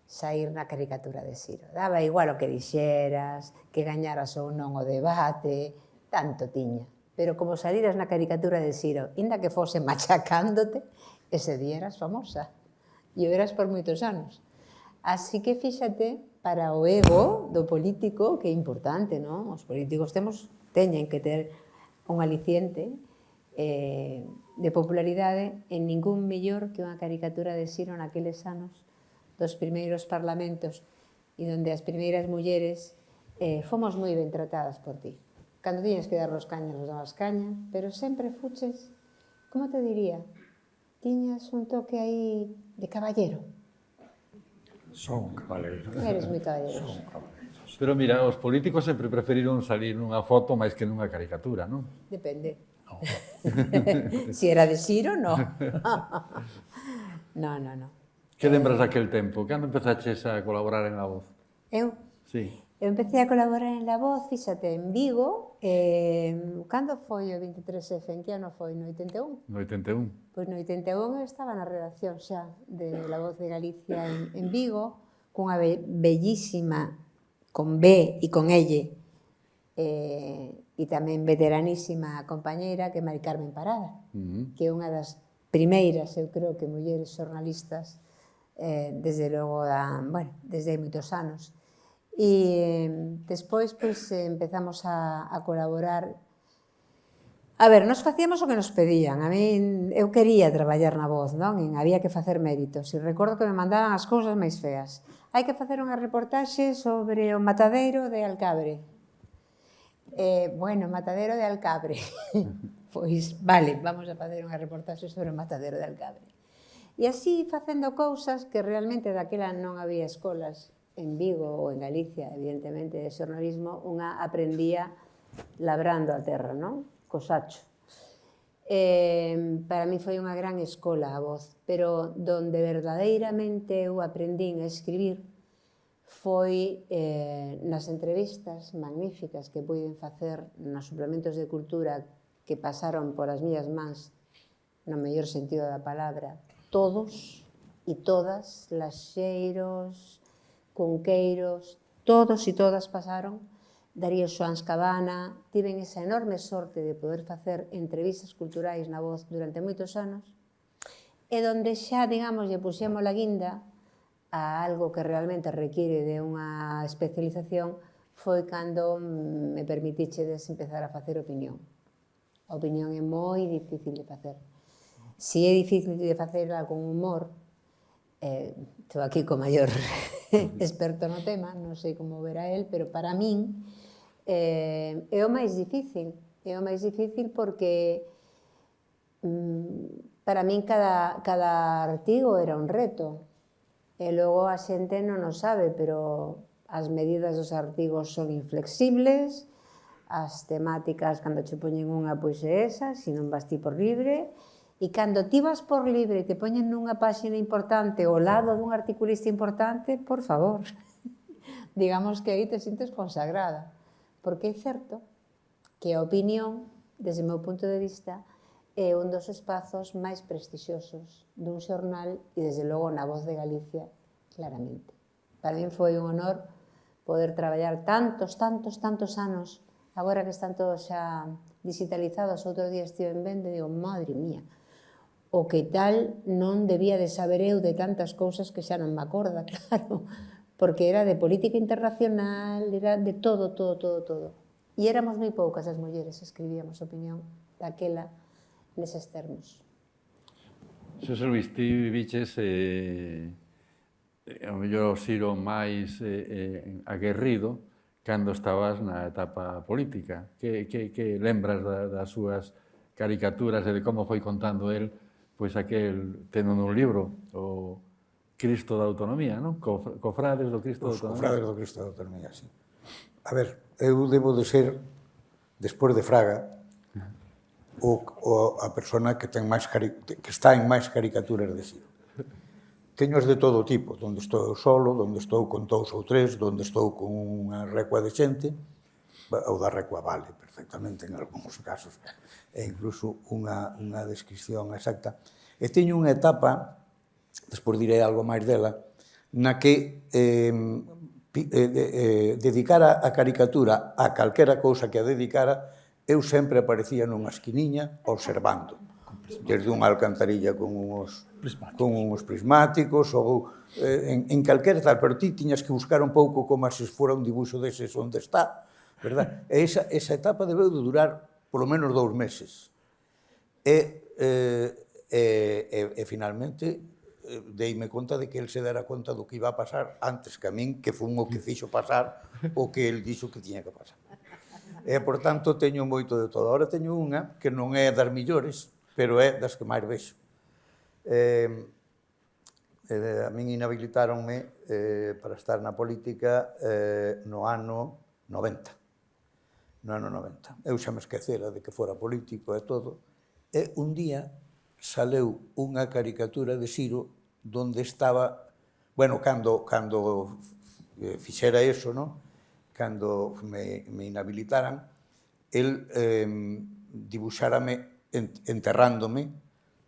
sair na caricatura de Siro. Daba igual o que dixeras, que gañaras ou non o debate, tanto tiña. pero como saliras na caricatura de Siro, inda que fose machacándote, ese día eras famosa. E o eras por moitos anos. Así que fíxate, para o ego do político, que é importante, non? Os políticos teñen que ter un aliciente de popularidade, en ningún mellor que unha caricatura de Siro naqueles anos dos primeiros parlamentos e donde as primeiras mulleres fomos moi ben tratadas por ti. Cando tiñes que dar os cañas, nos dabas caña, pero sempre fuches, como te diría, tiñas un toque aí de caballero. Son un cabaleiro. Eres moi caballero. Pero mira, os políticos sempre preferiron salir nunha foto máis que nunha caricatura, non? Depende. Si era de Siro, no. No. Que lembras daquel tempo? Cando empezaches a colaborar en La Voz? Eu? Sí. Eu empecé a colaborar en La Voz, fíxate, en Vigo, cando foi o 23F, en que ano foi? No 81? No 81. Pois no 81 eu estaba na redacción xa de La Voz de Galicia en Vigo, cunha bellísima, con B e con L, e tamén veteranísima compañeira que é Mari Carmen Parada, que é unha das primeiras, eu creo que mulleres xornalistas, desde logo, desde hai moitos anos. E despois, pois, empezamos a colaborar. A ver, nos facíamos o que nos pedían. A mí, eu quería traballar na Voz, non? E había que facer méritos. E recordo que me mandaban as cousas máis feas. Hai que facer unha reportaxe sobre o matadeiro de Alcabre. Bueno, matadeiro de Alcabre. Pois, vale, vamos a facer unha reportaxe sobre o matadeiro de Alcabre. E así, facendo cousas que realmente daquela non había escolas en Vigo ou en Galicia, evidentemente, de xornalismo, unha aprendía labrando a terra, non? Co sacho. Para mí foi unha gran escola a Voz, pero donde verdadeiramente eu aprendín a escribir foi nas entrevistas magníficas que puiden facer nos suplementos de cultura que pasaron por as miñas mans, no mellor sentido da palabra, todos e todas, laxeiros, cunqueiros, todos e todas pasaron, Darío Xoáns Cabana, tiven esa enorme sorte de poder facer entrevistas culturais na Voz durante moitos anos, e donde xa, digamos, lle puxemos a guinda a algo que realmente requiere de unha especialización foi cando me permitichedes empezar a facer opinión. A opinión é moi difícil de facer. Si é difícil de facela con humor, estou aquí co maior experto no tema, non sei como verá el, pero para min é o máis difícil. É o máis difícil porque para min cada artigo era un reto. E logo a xente non o sabe, pero as medidas dos artigos son inflexibles, as temáticas, cando che poñen unha, pois é esa, se non vas ti por libre, e cando ti vas por libre e te poñen nunha páxina importante ao lado dun articulista importante, por favor, digamos que aí te sintes consagrada. Porque é certo que a opinión, desde o meu punto de vista, é un dos espazos máis prestixiosos dun xornal e, desde logo, na Voz de Galicia, claramente. Para min foi un honor poder traballar tantos anos, agora que están todos xa digitalizados. Outro día estive vendo e digo, madre mía, o que tal non debía de saber eu de tantas cousas que xa non me acorda, claro, porque era de política internacional, era de todo. E éramos moi poucas as mulleres que escribíamos opinión daquela neses termos. Xosé Luís, ti viviches ao mellor o Siro máis aguerrido cando estabas na etapa política. Que lembras das súas caricaturas e de como foi contando el pois aquel, tendo nun libro, o Cristo da Autonomía, non? Cofrades do Cristo da Autonomía. Os cofrades do Cristo da Autonomía, sí. A ver, eu debo de ser, despois de Fraga, a persona que está en máis caricaturas de Siro. Teño de todo tipo, onde estou solo, onde estou con 2 ou 3, onde estou con unha recua de xente, ou da recua vale perfectamente en algúns casos, e incluso unha descripción exacta. E teño unha etapa, despois direi algo máis dela, na que dedicar a caricatura a calquera cousa que a dedicara eu sempre aparecía nunha esquiniña observando, desde unha alcantarilla con uns prismáticos ou en calquera tal, pero ti tiñas que buscar un pouco como se fora un dibuixo deses onde está, verdad? E esa etapa debeu de durar polo menos 2 meses. E finalmente deime conta de que el se dera conta do que iba a pasar antes que a min, que fun o que fixo pasar o que el dixo que tiña que pasar. E, por tanto, teño moito de todo. Agora teño unha que non é das millores, pero é das que máis vexo. A min inhabilitáronme para estar na política no ano 90. No ano 90. Eu xa me esquecera de que fora político e todo. E un día saleu unha caricatura de Siro donde estaba, bueno, cando fixera eso, non? Cando me inhabilitaran, el dibuxárame enterrándome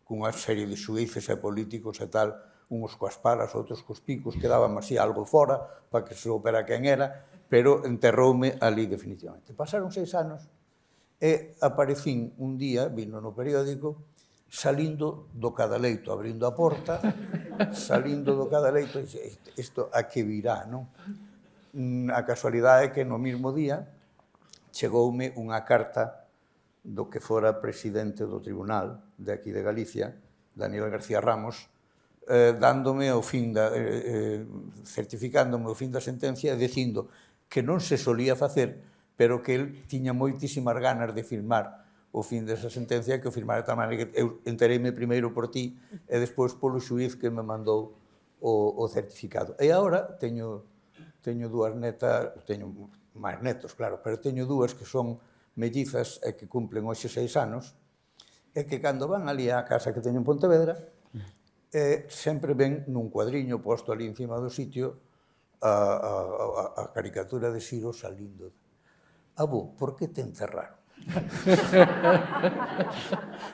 cunha serie de xuíces e políticos e tal, uns coas palas, outros cos picos, quedaban así algo fora para que se soupera quen era, pero enterroume ali definitivamente. Pasaron 6 anos e aparecín un día, vino no periódico, salindo do cadaleito, abrindo a porta, salindo do cadaleito, e isto a que virá, non? A casualidade é que no mesmo día chegoume unha carta do que fora presidente do tribunal de aquí de Galicia, Daniel García Ramos, dándome o fin certificándome o fin da sentencia e dicindo que non se solía facer, pero que el tiña moitísimas ganas de firmar o fin desa sentencia, que o firmara de tal maneira que eu entereime primeiro por ti e despois polo xuiz que me mandou o certificado. E agora teño 2 netas, teño máis netos, claro, pero teño 2 que son mellizas e que cumplen hoxe 6 anos, e que cando van ali á casa que teño en Pontevedra, sempre ven nun cuadriño posto ali encima do sitio a caricatura de Siro salindo. Abó, por que te encerraron?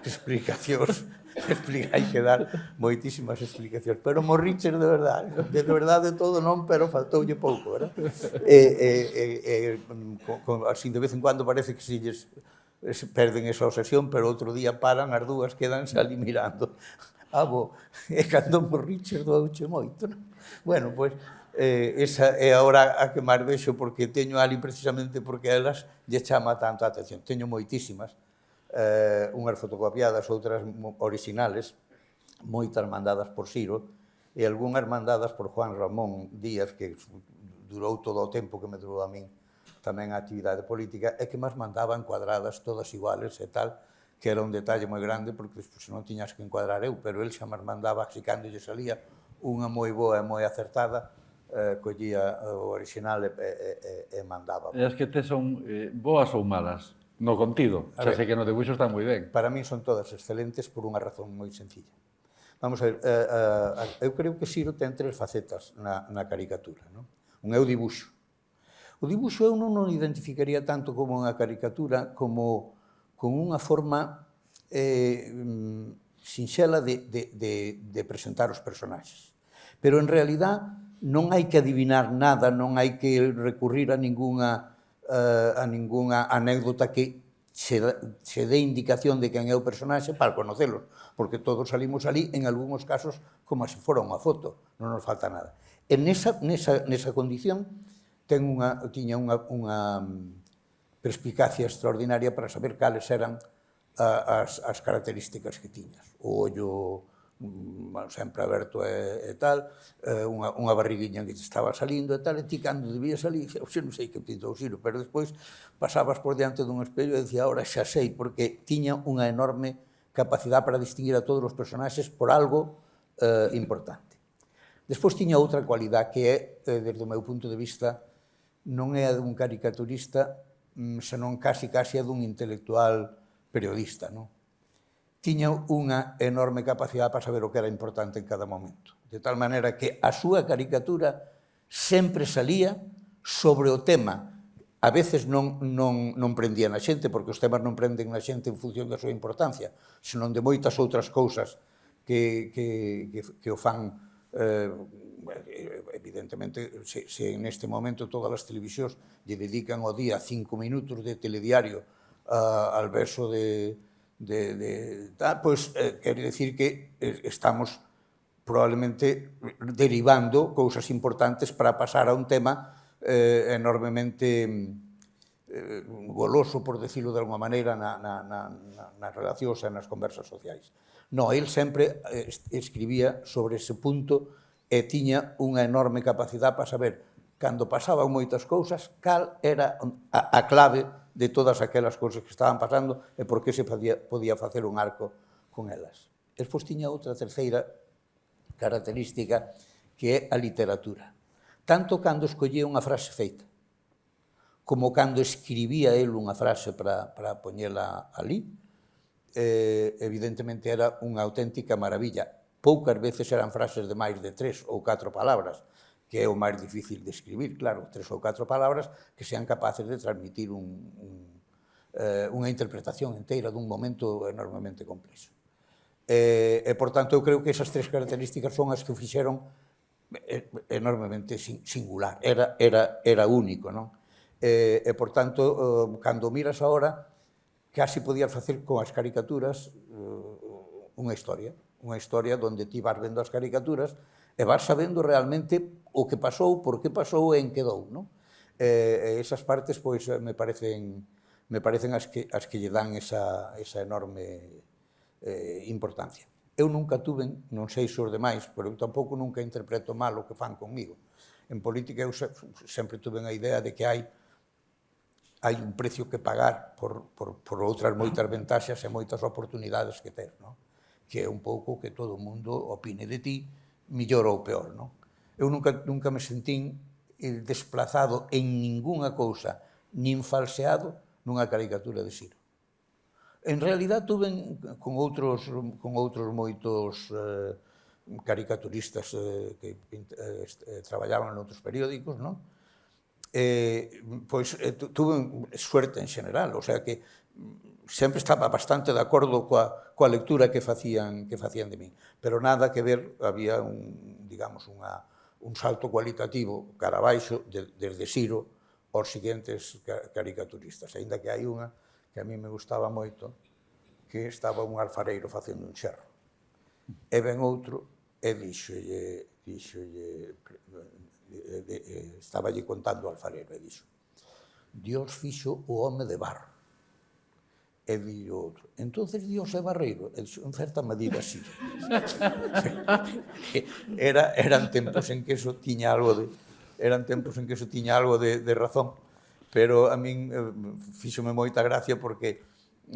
Explicacións, hai que dar moitísimas explicacións, pero morriches de verdade todo non, pero faltoulle pouco, verdad? Así de vez en cuando parece que se lles perden esa obsesión, pero outro día paran as 2, quedanse ali mirando. E cando morriches doeuche moito, non? Bueno, pois, esa é a hora a que máis vexo, porque teño ali precisamente porque a elas lle chama tanto a atención. Teño moitísimas, unhas fotocopiadas, outras orixinales, moitas mandadas por Siro, e algunhas mandadas por Juan Ramón Díaz, que durou todo o tempo que me durou a min tamén a actividade política, e que máis mandaba encuadradas todas iguales e tal, que era un detalle moi grande, porque despois non tiñas que encuadrar eu, pero el xa máis mandaba, así cando lle salía unha moi boa e moi acertada, collía o original e mandaba. E as que te son boas ou malas? No contido, xa sei que no debuxo está moi ben. Para mí son todas excelentes por unha razón moi sencilla. Vamos a ver, eu creo que Siro ten 3 facetas na caricatura, non? Un é o dibuxo. O dibuxo eu non o identificaría tanto como unha caricatura, como con unha forma sinxela de presentar os personaxes. Pero en realidad non hai que adivinar nada, non hai que recurrir a ningunha anécdota que se dé indicación de quen é o personaxe para conocelos, porque todos salimos ali, en algúns casos, como se fora unha foto, non nos falta nada. E nesa condición tiña unha perspicacia extraordinaria para saber cales eran as características que tiñas. O ollo sempre aberto e tal, unha barriguiña que te estaba salindo e tal, e ti cando debías salir, xe non sei que pintou Siro, pero despois pasabas por diante dun espello e dicía, ahora xa sei, porque tiña unha enorme capacidade para distinguir a todos os personaxes por algo importante. Despois tiña outra cualidade que é, desde o meu punto de vista, non é a dun caricaturista, senón casi a dun intelectual periodista, non? Tiña unha enorme capacidade para saber o que era importante en cada momento. De tal maneira que a súa caricatura sempre salía sobre o tema. A veces non prendía na xente, porque os temas non prenden na xente en función da súa importancia, senón de moitas outras cousas que o fan. Evidentemente, se neste momento todas as televisións lle dedican ao día 5 minutos de telediario al verso pois quere decir que estamos probablemente derivando cousas importantes para pasar a un tema enormemente goloso, por decirlo de alguma maneira, nas relacións e nas conversas sociais. No, el sempre escribía sobre ese punto e tiña unha enorme capacidade para saber, cando pasaban moitas cousas, cal era a clave de todas aquelas cousas que estaban pasando e por que se podía facer un arco con elas. Despois tiña outra terceira característica que é a literatura. Tanto cando escollía unha frase feita, como cando escribía el unha frase para poñela ali, evidentemente era unha auténtica maravilla. Poucas veces eran frases de máis de 3 ou 4 palabras, que é o máis difícil de escribir, claro, 3 ou 4 palabras que sean capaces de transmitir unha interpretación inteira dun momento enormemente complexo. E, por tanto, eu creo que esas 3 características son as que o fixeron enormemente singular, era único, non? E, por tanto, cando miras agora, casi podías facer con as caricaturas unha historia onde ti vas vendo as caricaturas e vas sabendo realmente o que pasou, por que pasou e en que dou, non? E esas partes, pois, me parecen as que lle dan esa enorme importancia. Eu nunca tuven, non sei se os demais, pero eu tampouco nunca interpreto mal o que fan conmigo. En política eu sempre tuve a idea de que hai un precio que pagar por outras moitas ventaxas e moitas oportunidades que ter, non? Que é un pouco que todo o mundo opine de ti, millor ou peor, non? Eu nunca me sentín desplazado en ningunha cousa, nin falseado nunha caricatura de Siro. En realidad, tuve con outros moitos caricaturistas que traballaban noutros periódicos, non? Pois tuve suerte en general, o sea que sempre estaba bastante de acordo coa lectura que facían de min, pero nada que ver, había un salto cualitativo cara abaixo desde Siro aos seguintes caricaturistas, aínda que hai unha que a mí me gustaba moito, que estaba un alfareiro facendo un xerro. E ven outro e estaba lle contando o alfareiro e dixo: Dios fixo o home de barro. E di o outro: entonces Dios é barreiro? E dixo: en certa medida, sí. Eran tempos en que eso tiña algo de razón, pero a min fíxome moita gracia porque,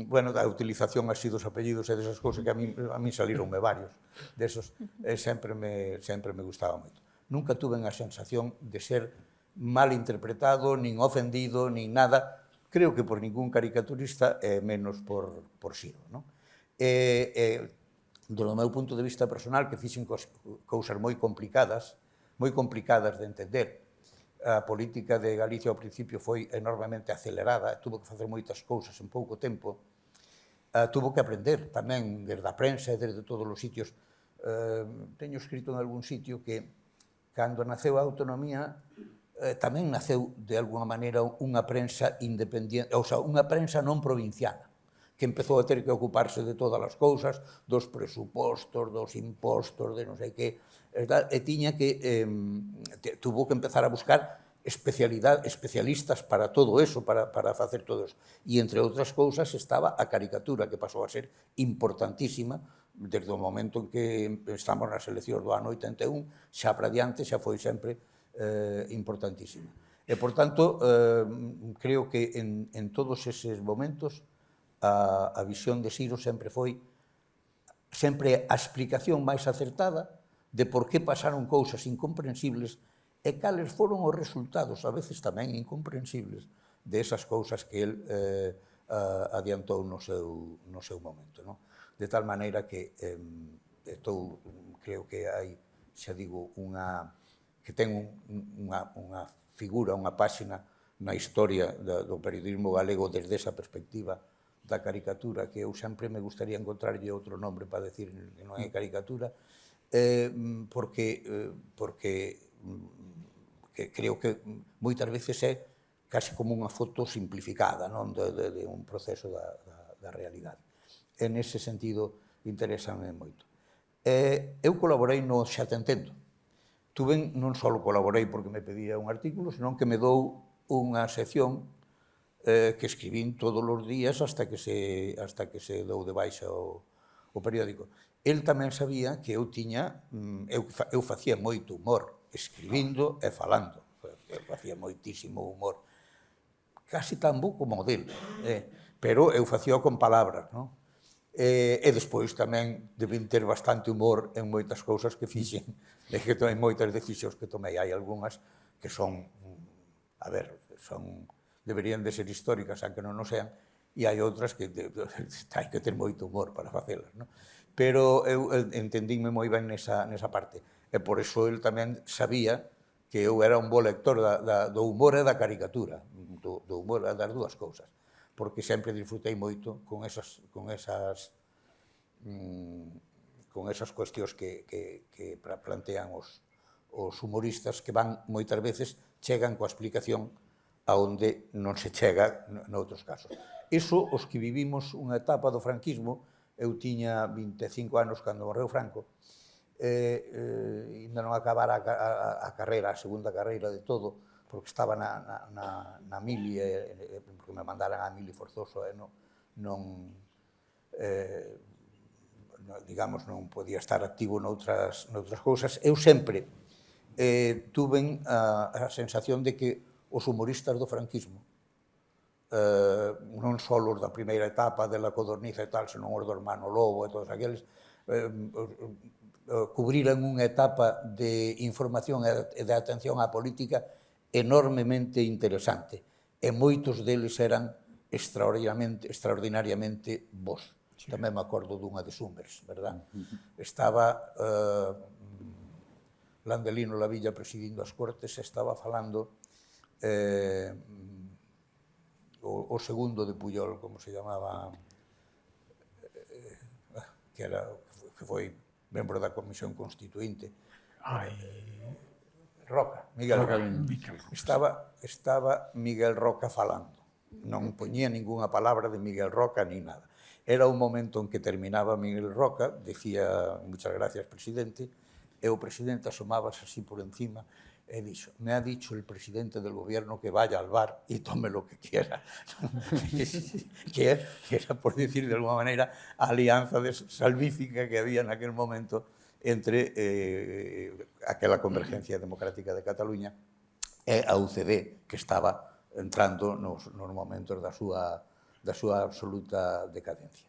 bueno, a utilización así dos apellidos e desas cousas que a min salíronme varios desos, sempre me gustaba moito. Nunca tuve a sensación de ser mal interpretado, nin ofendido, nin nada, creo que por ningún caricaturista, menos por Siro, non? Do meu punto de vista personal, que fixen cousas moi complicadas de entender. A política de Galicia ao principio foi enormemente acelerada, tuvo que facer moitas cousas en pouco tempo, tuvo que aprender tamén desde a prensa e desde todos os sitios. Teño escrito en algún sitio que cando naceu a autonomía tamén naceu de alguna maneira unha prensa independente, ou sea, unha prensa non provinciana, que empezou a ter que ocuparse de todas as cousas, dos presupostos, dos impostos, de non sei que, e tiña que, tuvo que empezar a buscar especialistas para todo eso, para facer todo eso. E, entre outras cousas, estaba a caricatura, que pasou a ser importantísima desde o momento en que estamos nas eleccións do ano 81, xa para diante, xa foi sempre importantísima. E, por tanto, creo que en todos eses momentos a visión de Siro sempre foi a explicación máis acertada de por que pasaron cousas incomprensibles e cales foron os resultados, a veces tamén incomprensibles, de esas cousas que el adiantou no seu momento, non? De tal maneira que creo que hai, xa digo, que ten unha figura, unha páxina na historia do periodismo galego desde esa perspectiva da caricatura, que eu sempre me gustaría encontrarlle outro nombre para decir que non é caricatura, porque creo que moitas veces é casi como unha foto simplificada, non, de un proceso da realidade. En ese sentido, interésame moito. Eu colaborei no Xa te entendo. Non só colaborei porque me pedía un artículo, senón que me dou unha sección que escribín todos os días hasta que se dou de baixa o periódico. El tamén sabía que eu facía moito humor, escribindo e falando. Eu facía moitísimo humor. Casi tan bo como o del, pero eu facía con palabras, non? E despois tamén deben ter bastante humor en moitas cousas que fixen, en moitas decisións que tomei. Hai algunhas que son, deberían de ser históricas, aunque non o sean, e hai outras que hai que ter moito humor para facelas, non? Pero eu entendínme moi ben nesa parte, e por iso el tamén sabía que eu era un bo lector do humor e da caricatura, do humor e das dúas cousas, porque sempre disfrutei moito con esas cuestións que plantean os humoristas, que van moitas veces, chegan coa explicación a onde non se chega noutros casos. Iso, os que vivimos unha etapa do franquismo, eu tiña 25 anos cando morreu Franco, ainda non acabara a carreira, a segunda carreira de todo, porque estaba na mili, porque me mandaran a mili forzoso, e digamos, non podía estar activo noutras cousas. Eu sempre tuve a sensación de que os humoristas do franquismo, non só os da primeira etapa de La Codorniza e tal, senón os do Hermano Lobo e todos aqueles, cubriran unha etapa de información e de atención á política enormemente interesante, e moitos deles eran extraordinariamente bons. Tamén me acordo dunha de Summers, verdad? Estaba Landelino Lavilla presidindo as Cortes e estaba falando o segundo de Pujol, como se chamaba, que foi membro da Comisión Constituinte. Roca, Miguel Roca. Estaba Miguel Roca falando. Non poñía ningunha palabra de Miguel Roca ni nada. Era un momento en que terminaba Miguel Roca, decía, muchas gracias, presidente, e o presidente asomábase así por encima e dixo, me ha dicho el presidente del gobierno que vaya al bar y tome lo que quiera. que era, por decir de alguna maneira, a alianza salvífica que había naquel momento entre aquela Convergencia Democrática de Cataluña e a UCD, que estaba entrando nos momentos da súa absoluta decadencia.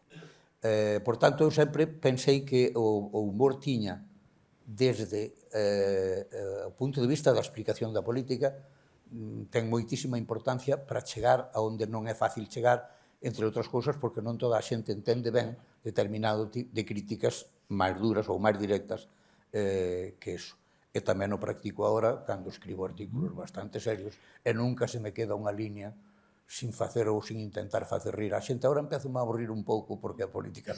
Por tanto, eu sempre pensei que o humor tiña, desde o punto de vista da explicación da política, ten moitísima importancia para chegar a onde non é fácil chegar, entre outras cousas, porque non toda a xente entende ben determinado de críticas máis duras ou máis directas que eso. E tamén o practico agora cando escribo artículos bastante serios e nunca se me queda unha línea sin facer ou sin intentar facer rir a xente. Agora empezo a aburrir un pouco porque a política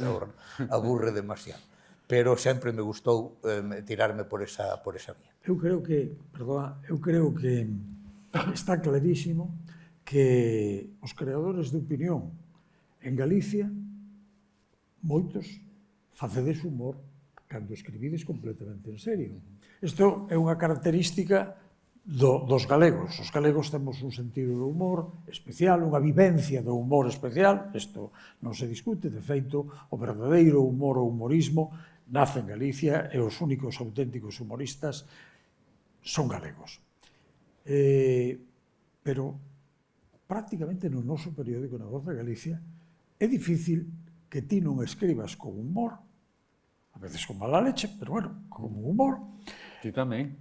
aburre demasiado. Pero sempre me gustou tirarme por esa vía. Eu creo que está clarísimo que os creadores de opinión en Galicia, moitos, facedes humor cando escribides completamente en serio. Isto é unha característica dos galegos. Os galegos temos un sentido do humor especial, unha vivencia do humor especial, isto non se discute, de feito, o verdadeiro humor ou humorismo nace en Galicia e os únicos auténticos humoristas son galegos. Pero prácticamente no noso periódico Na Voz de Galicia é difícil que ti non escribas con humor, a veces con mala leche, pero bueno, con humor. Ti tamén.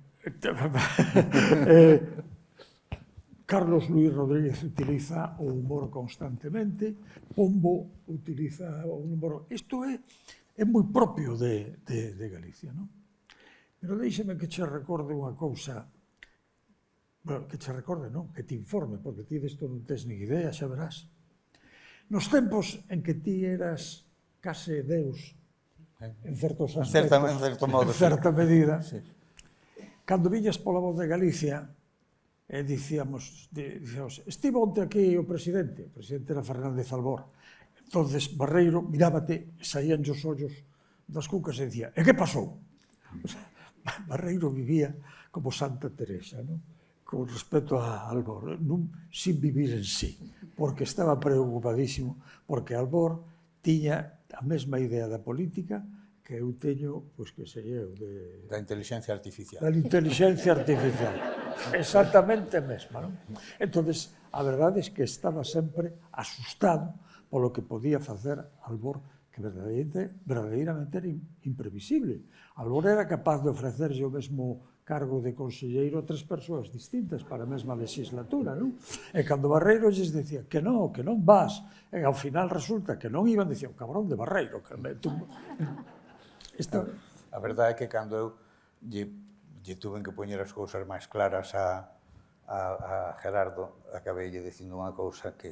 Carlos Luis Rodríguez utiliza o humor constantemente, Pombo utiliza o humor. Isto é moi propio de Galicia, non? Pero deixeme que che recorde unha cousa, bueno, que che recorde, non, que te informe, porque ti desto non tes ni idea, xa verás. Nos tempos en que ti eras case Deus, en certos aspectos, en certa medida, cando viñas pola Voz de Galicia, e dicíamos, estivo onte aquí o presidente era Fernández Albor. Entonces Barreiro mirábate, saían os ollos das cucas e dicía, e que pasou? O sea, Barreiro vivía como Santa Teresa, ¿no? Con respecto a Albor, sin vivir en sí, porque estaba preocupadísimo, porque Albor tiña a mesma idea da política que eu teño, pois que sei eu, Da inteligencia artificial. da inteligencia artificial. Exactamente a mesma, non? Entonces, a verdade é que estaba sempre asustado polo que podía facer Albor, que verdadeiramente era imprevisible. Albor era capaz de ofrecerse o mesmo cargo de conselleiro a 3 persoas distintas para a mesma legislatura, non? E cando Barreiro lles decía que non vas, e ao final resulta que non iban, decía, o cabrón de Barreiro, que me tumba. A verdade é que cando eu lle tuven que poñer as cousas máis claras a Gerardo, acabei lle dicindo unha cousa que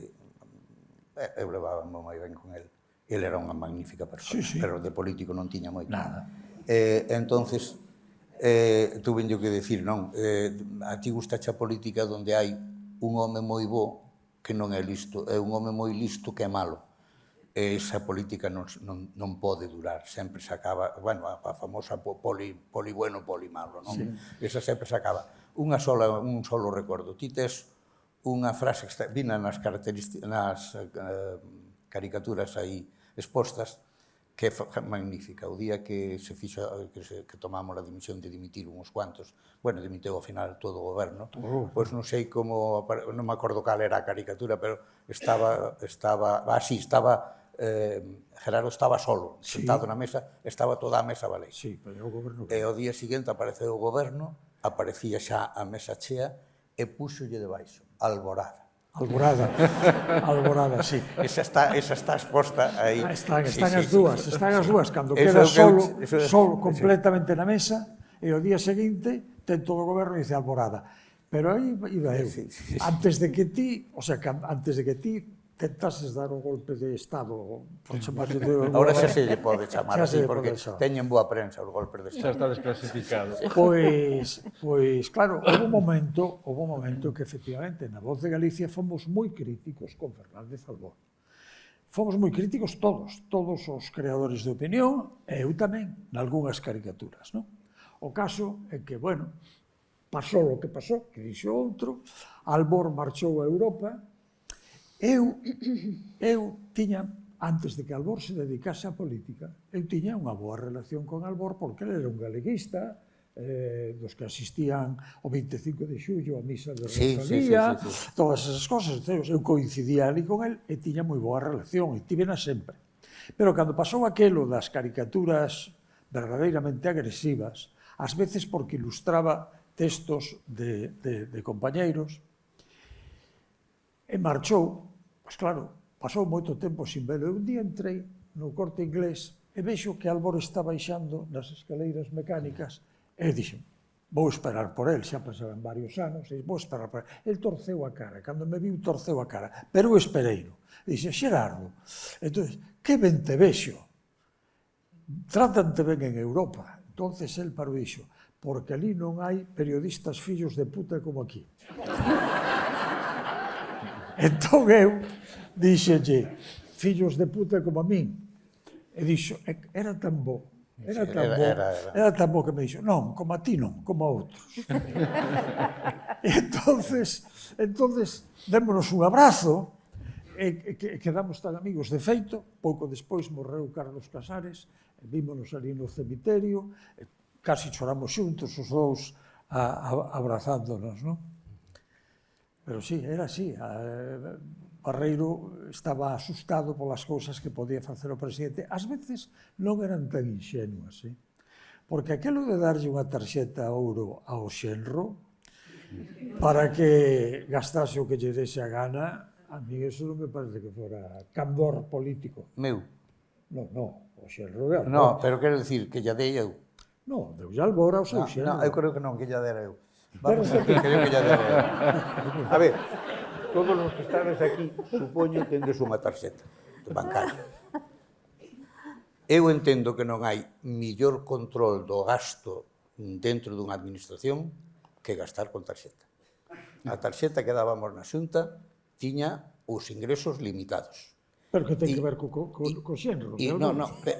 eu levaba moi ben con el. Ele era unha magnífica persona, pero de político non tiña moito. Nada. Entonces, tuven que decir, non, a ti gustache a política onde hai un home moi bo que non é listo, e un home moi listo que é malo. Esa política non pode durar, sempre se acaba, bueno, a famosa poli bueno, poli malo, non? Esa sempre se acaba. Un solo recordo. Ti tes unha frase que vina nas caricaturas aí expostas, que é magnífica. O día que se fixo, que tomamos a dimisión de dimitir uns cuantos, bueno, dimiteu ao final todo o goberno, pois non sei como, non me acordo cal era a caricatura, pero estaba Gerardo estaba solo, sentado na mesa, estaba toda a mesa baleixa. Sí, pero o goberno... E ao día seguinte apareceu o goberno, aparecía xa a mesa chea e púxolle debaixo, Alborada. Alborada, sí. Esa está exposta aí. Están as dúas, cando queda solo completamente na mesa, e o día seguinte ten todo o goberno e dice Alborada. Pero aí iba eu. Antes de que ti tentases dar o golpe de Estado, Ahora xa se lle pode chamar así, porque teñen boa prensa os golpes de Estado. Xa está desclasificado. Pois, claro, houve un momento que efectivamente na Voz de Galicia fomos moi críticos con Fernández Albor. Fomos moi críticos todos os creadores de opinión, e eu tamén, nalgúnas caricaturas, non? O caso é que, bueno, pasou o que pasou, que dixo outro, Albor marchou a Europa. Eu tiña, antes de que Albor se dedicase á política, eu tiña unha boa relación con Albor porque ele era un galeguista, dos que asistían o 25 de xullo a misa de Rosalía, todas esas cosas. Eu coincidía ali con el e tiña moi boa relación, e tivena sempre. Pero cando pasou aquelo das caricaturas verdadeiramente agresivas, ás veces porque ilustraba textos de compañeiros, e marchou. Pois claro, pasou moito tempo sin velo. Un día entrei no Corte Inglés e vexo que Albor está baixando nas escaleiras mecánicas e dixen, vou esperar por el, xa pasaban varios anos, e vou esperar por el. El torceu a cara, cando me viu torceu a cara, pero eu espereiro. Dixe, Xerardo, entón, que ben te vexo, trátante ben en Europa. Entonces el parou e dixo, porque ali non hai periodistas fillos de puta como aquí. Entón eu dixelle, fillos de puta como a min. E dixo, era tan bo, era tan bo que me dixo, non, como a ti non, como a outros. Entonces, démonos un abrazo, e quedamos tan amigos. De feito, pouco despois morreu Carlos Casares, e vímonos ali no cemiterio, casi choramos xuntos os dous abrazándonos, non? Pero sí, era así. Barreiro estaba asustado polas cousas que podía facer o presidente. Ás veces non eran tan inxenuas, porque aquilo de darlle unha tarxeta ouro ao xenro para que gastase o que lle dese a gana, a mí eso non me parece que fora candor político. Meu? Non, o xenro de Albor. Non, pero quero dicir que lla dei eu. Non, deulle Albor ao seu xenro. Non, eu creo que non, que lla dera eu. Vamos a ver, creo que lla dera eu. A ver, todos os que estades aquí, supoño, tendes unha tarxeta bancaria. Eu entendo que non hai millor control do gasto dentro dunha administración que gastar con tarxeta. a tarxeta que dábamos na Xunta tiña os ingresos limitados. Pero que ten que ver co xénero.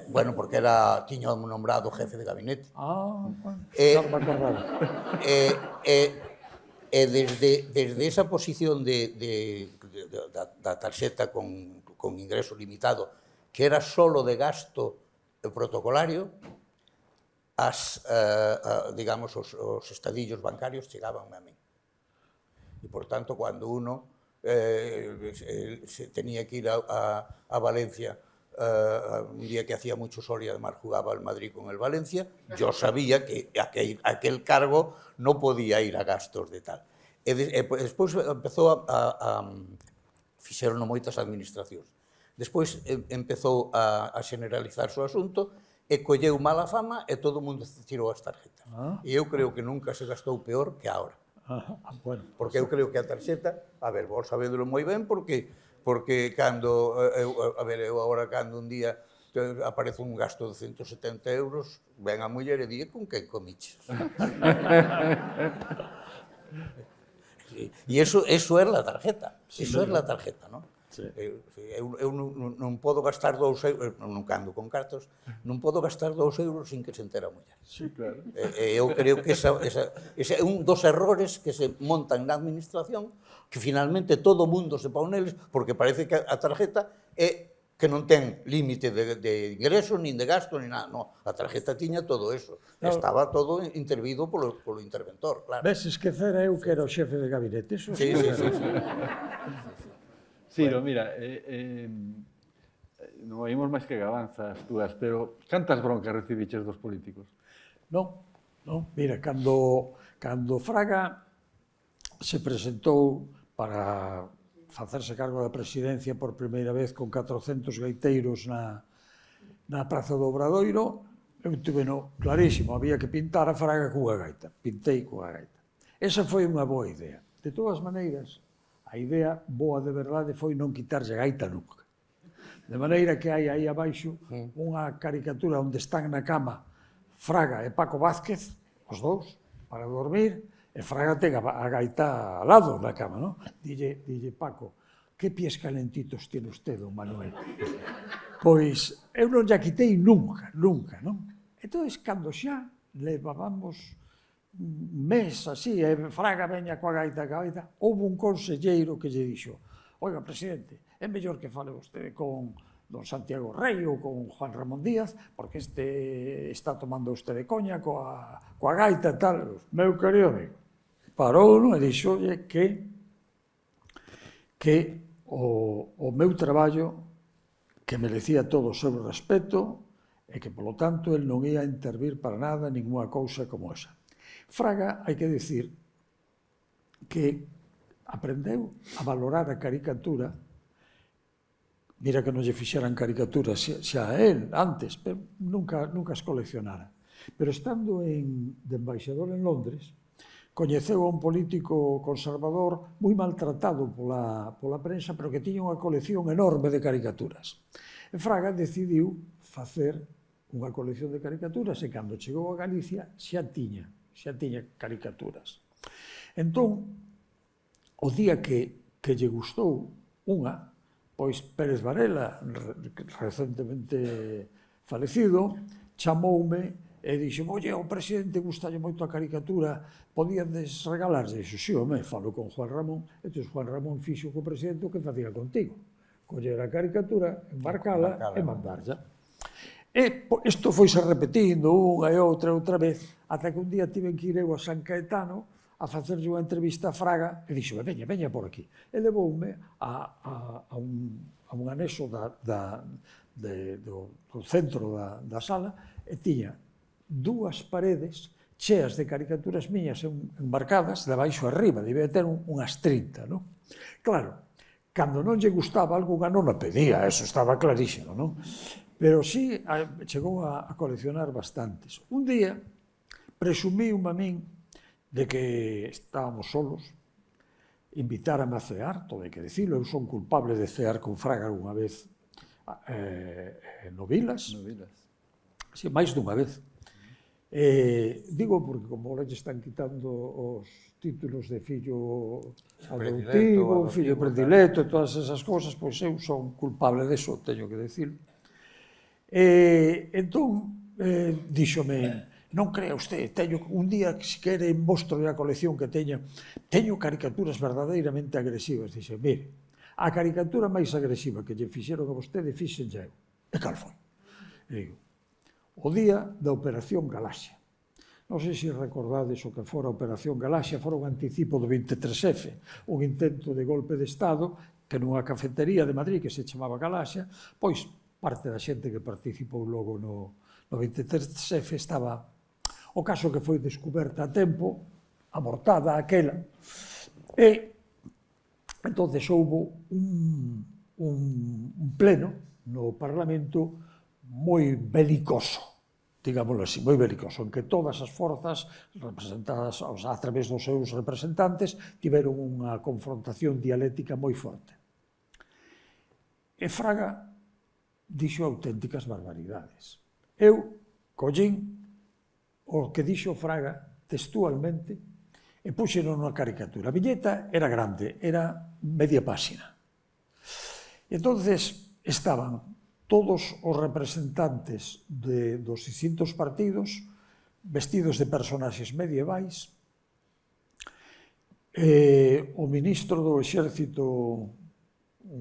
Bueno, porque tiña nombrado jefe de gabinete. Bueno, non me acordaba. Desde esa posición da tarxeta con ingreso limitado, que era solo de gasto protocolario, digamos, os estadillos bancarios chegaban a min. E, por tanto, cando uno se tenía que ir a Valencia un día que hacía mucho sol y además jugaba el Madrid con el Valencia, yo sabía que aquel cargo no podía ir a gastos de tal. Despois empezou fixeron moitas administracións. Despois empezou a generalizarse o asunto e colleu mala fama e todo o mundo tirou as tarjetas. E eu creo que nunca se gastou peor que agora. Bueno, Porque eu creo que a tarxeta, a ver, vos sabedelo moi ben, porque cando, eu agora cando un día aparece un gasto de 170 euros, ven a muller e di, con que comiches? E iso é a tarjeta, iso é a tarjeta, non? Eu non podo gastar 2 euros, non ando con cartos, non podo gastar 2 euros sin que se entera a muller. Sí, claro. Eu creo que ese é un dos errores que se montan na administración, que finalmente todo o mundo se pon neles, porque parece que a tarjeta é que non ten límite de ingreso, nin de gasto, nin nada. No, a tarjeta tiña todo eso. Estaba todo intervido polo interventor, claro. ves, esquecera eu que era o xefe de gabinete. Sí. Ciro, mira, non oímos máis que gabanzas túas, pero cantas broncas recibiches dos políticos? Non. Mira, cando Fraga se presentou para facerse cargo da presidencia por primeira vez con 400 gaiteiros na Praza do Obradoiro, eu tuve clarísimo, había que pintar a Fraga cunha gaita. Pintei cunha gaita. Esa foi unha boa idea. De todas maneiras, a idea boa de verdade foi non quitarlle a gaita nunca. De maneira que hai aí abaixo unha caricatura onde están na cama Fraga e Paco Vázquez, os dous, para dormir, e Fraga ten a gaita al lado na cama, non? Dille Paco, que pies calentitos tiene usted, don Manuel? Pois eu non lla quitei nunca, non? Entón, cando xa levábamos un mes así, e Fraga veña coa gaita, houve un conselleiro que lle dixo, oiga, presidente, é mellor que fale vostede con don Santiago Rey ou con Juan Ramón Díaz, porque está tomando usted de coña coa gaita e tal. Meu querido amigo, parou e dixolle que o meu traballo que merecía todo o seu respeto e que, polo tanto, el non ia intervir para nada ninguna cousa como esa. Fraga, hai que dicir que aprendeu a valorar a caricatura. Mira que non lle fixeran caricaturas xa a él antes, pero nunca as coleccionara. Pero estando de embaixador en Londres, coñeceu a un político conservador moi maltratado pola prensa, pero que tiña unha colección enorme de caricaturas. E Fraga decidiu facer unha colección de caricaturas e cando chegou a Galicia xa tiña caricaturas. Entón, o día que lle gustou unha, pois Pérez Varela, recentemente falecido, chamoume e dixo, oye, o presidente gustalle moito a caricatura, podíades regalarlle? Dixo, sí, home, falo con Juan Ramón. Entón, Juan Ramón fixo co presidente o que facía contigo. Coller a caricatura, embarcala e mandarlla. E isto foise repetindo unha e outra vez, ata que un día tiven que ir eu a San Caetano a facerlle unha entrevista a Fraga e dixo, veña por aquí. E levoume a un anexo do centro da sala e tiña 2 paredes cheas de caricaturas miñas embarcadas de baixo arriba, debía ter unhas 30, non? Claro, cando non lle gustaba algunha non a pedía, eso estaba clarísimo, non? Pero sí, chegou a coleccionar bastantes. Un día, presumíume a min de que estábamos solos, invitárame a cear, todo hai que dicilo, eu son culpable de cear con Fraga algunha vez no Vilas, sí, máis dunha vez. Digo porque como ahora lle están quitando os títulos de fillo Predilecto, adoptivo, fillo predilecto e todas esas cousas, pois eu son culpable deso, teño que decir. Entón, díxome, non crea usted, teño un día, se quere, mostro a colección que teño caricaturas verdadeiramente agresivas. Dixe, mire, a caricatura máis agresiva que lle fixeron a vostede, fixenlle eu. E cal foi? E digo, o día da Operación Galaxia. Non sei se recordades o que fora a Operación Galaxia, fora un anticipo do 23F, un intento de golpe de Estado que nunha cafetería de Madrid que se chamaba Galaxia, pois parte da xente que participou logo no 23F estaba. O caso que foi descoberta a tempo, abortada aquela, e entonces houbo un pleno no Parlamento moi belicoso, digámoslo así, moi belicoso, en que todas as forzas representadas a través dos seus representantes tiveron unha confrontación dialéctica moi forte. E Fraga dixo auténticas barbaridades. Eu collín o que dixo Fraga textualmente e puxeno nunha caricatura. A viñeta era grande, era media páxina. E entonces estaban todos os representantes dos distintos partidos vestidos de personaxes medievais, o ministro do Exército,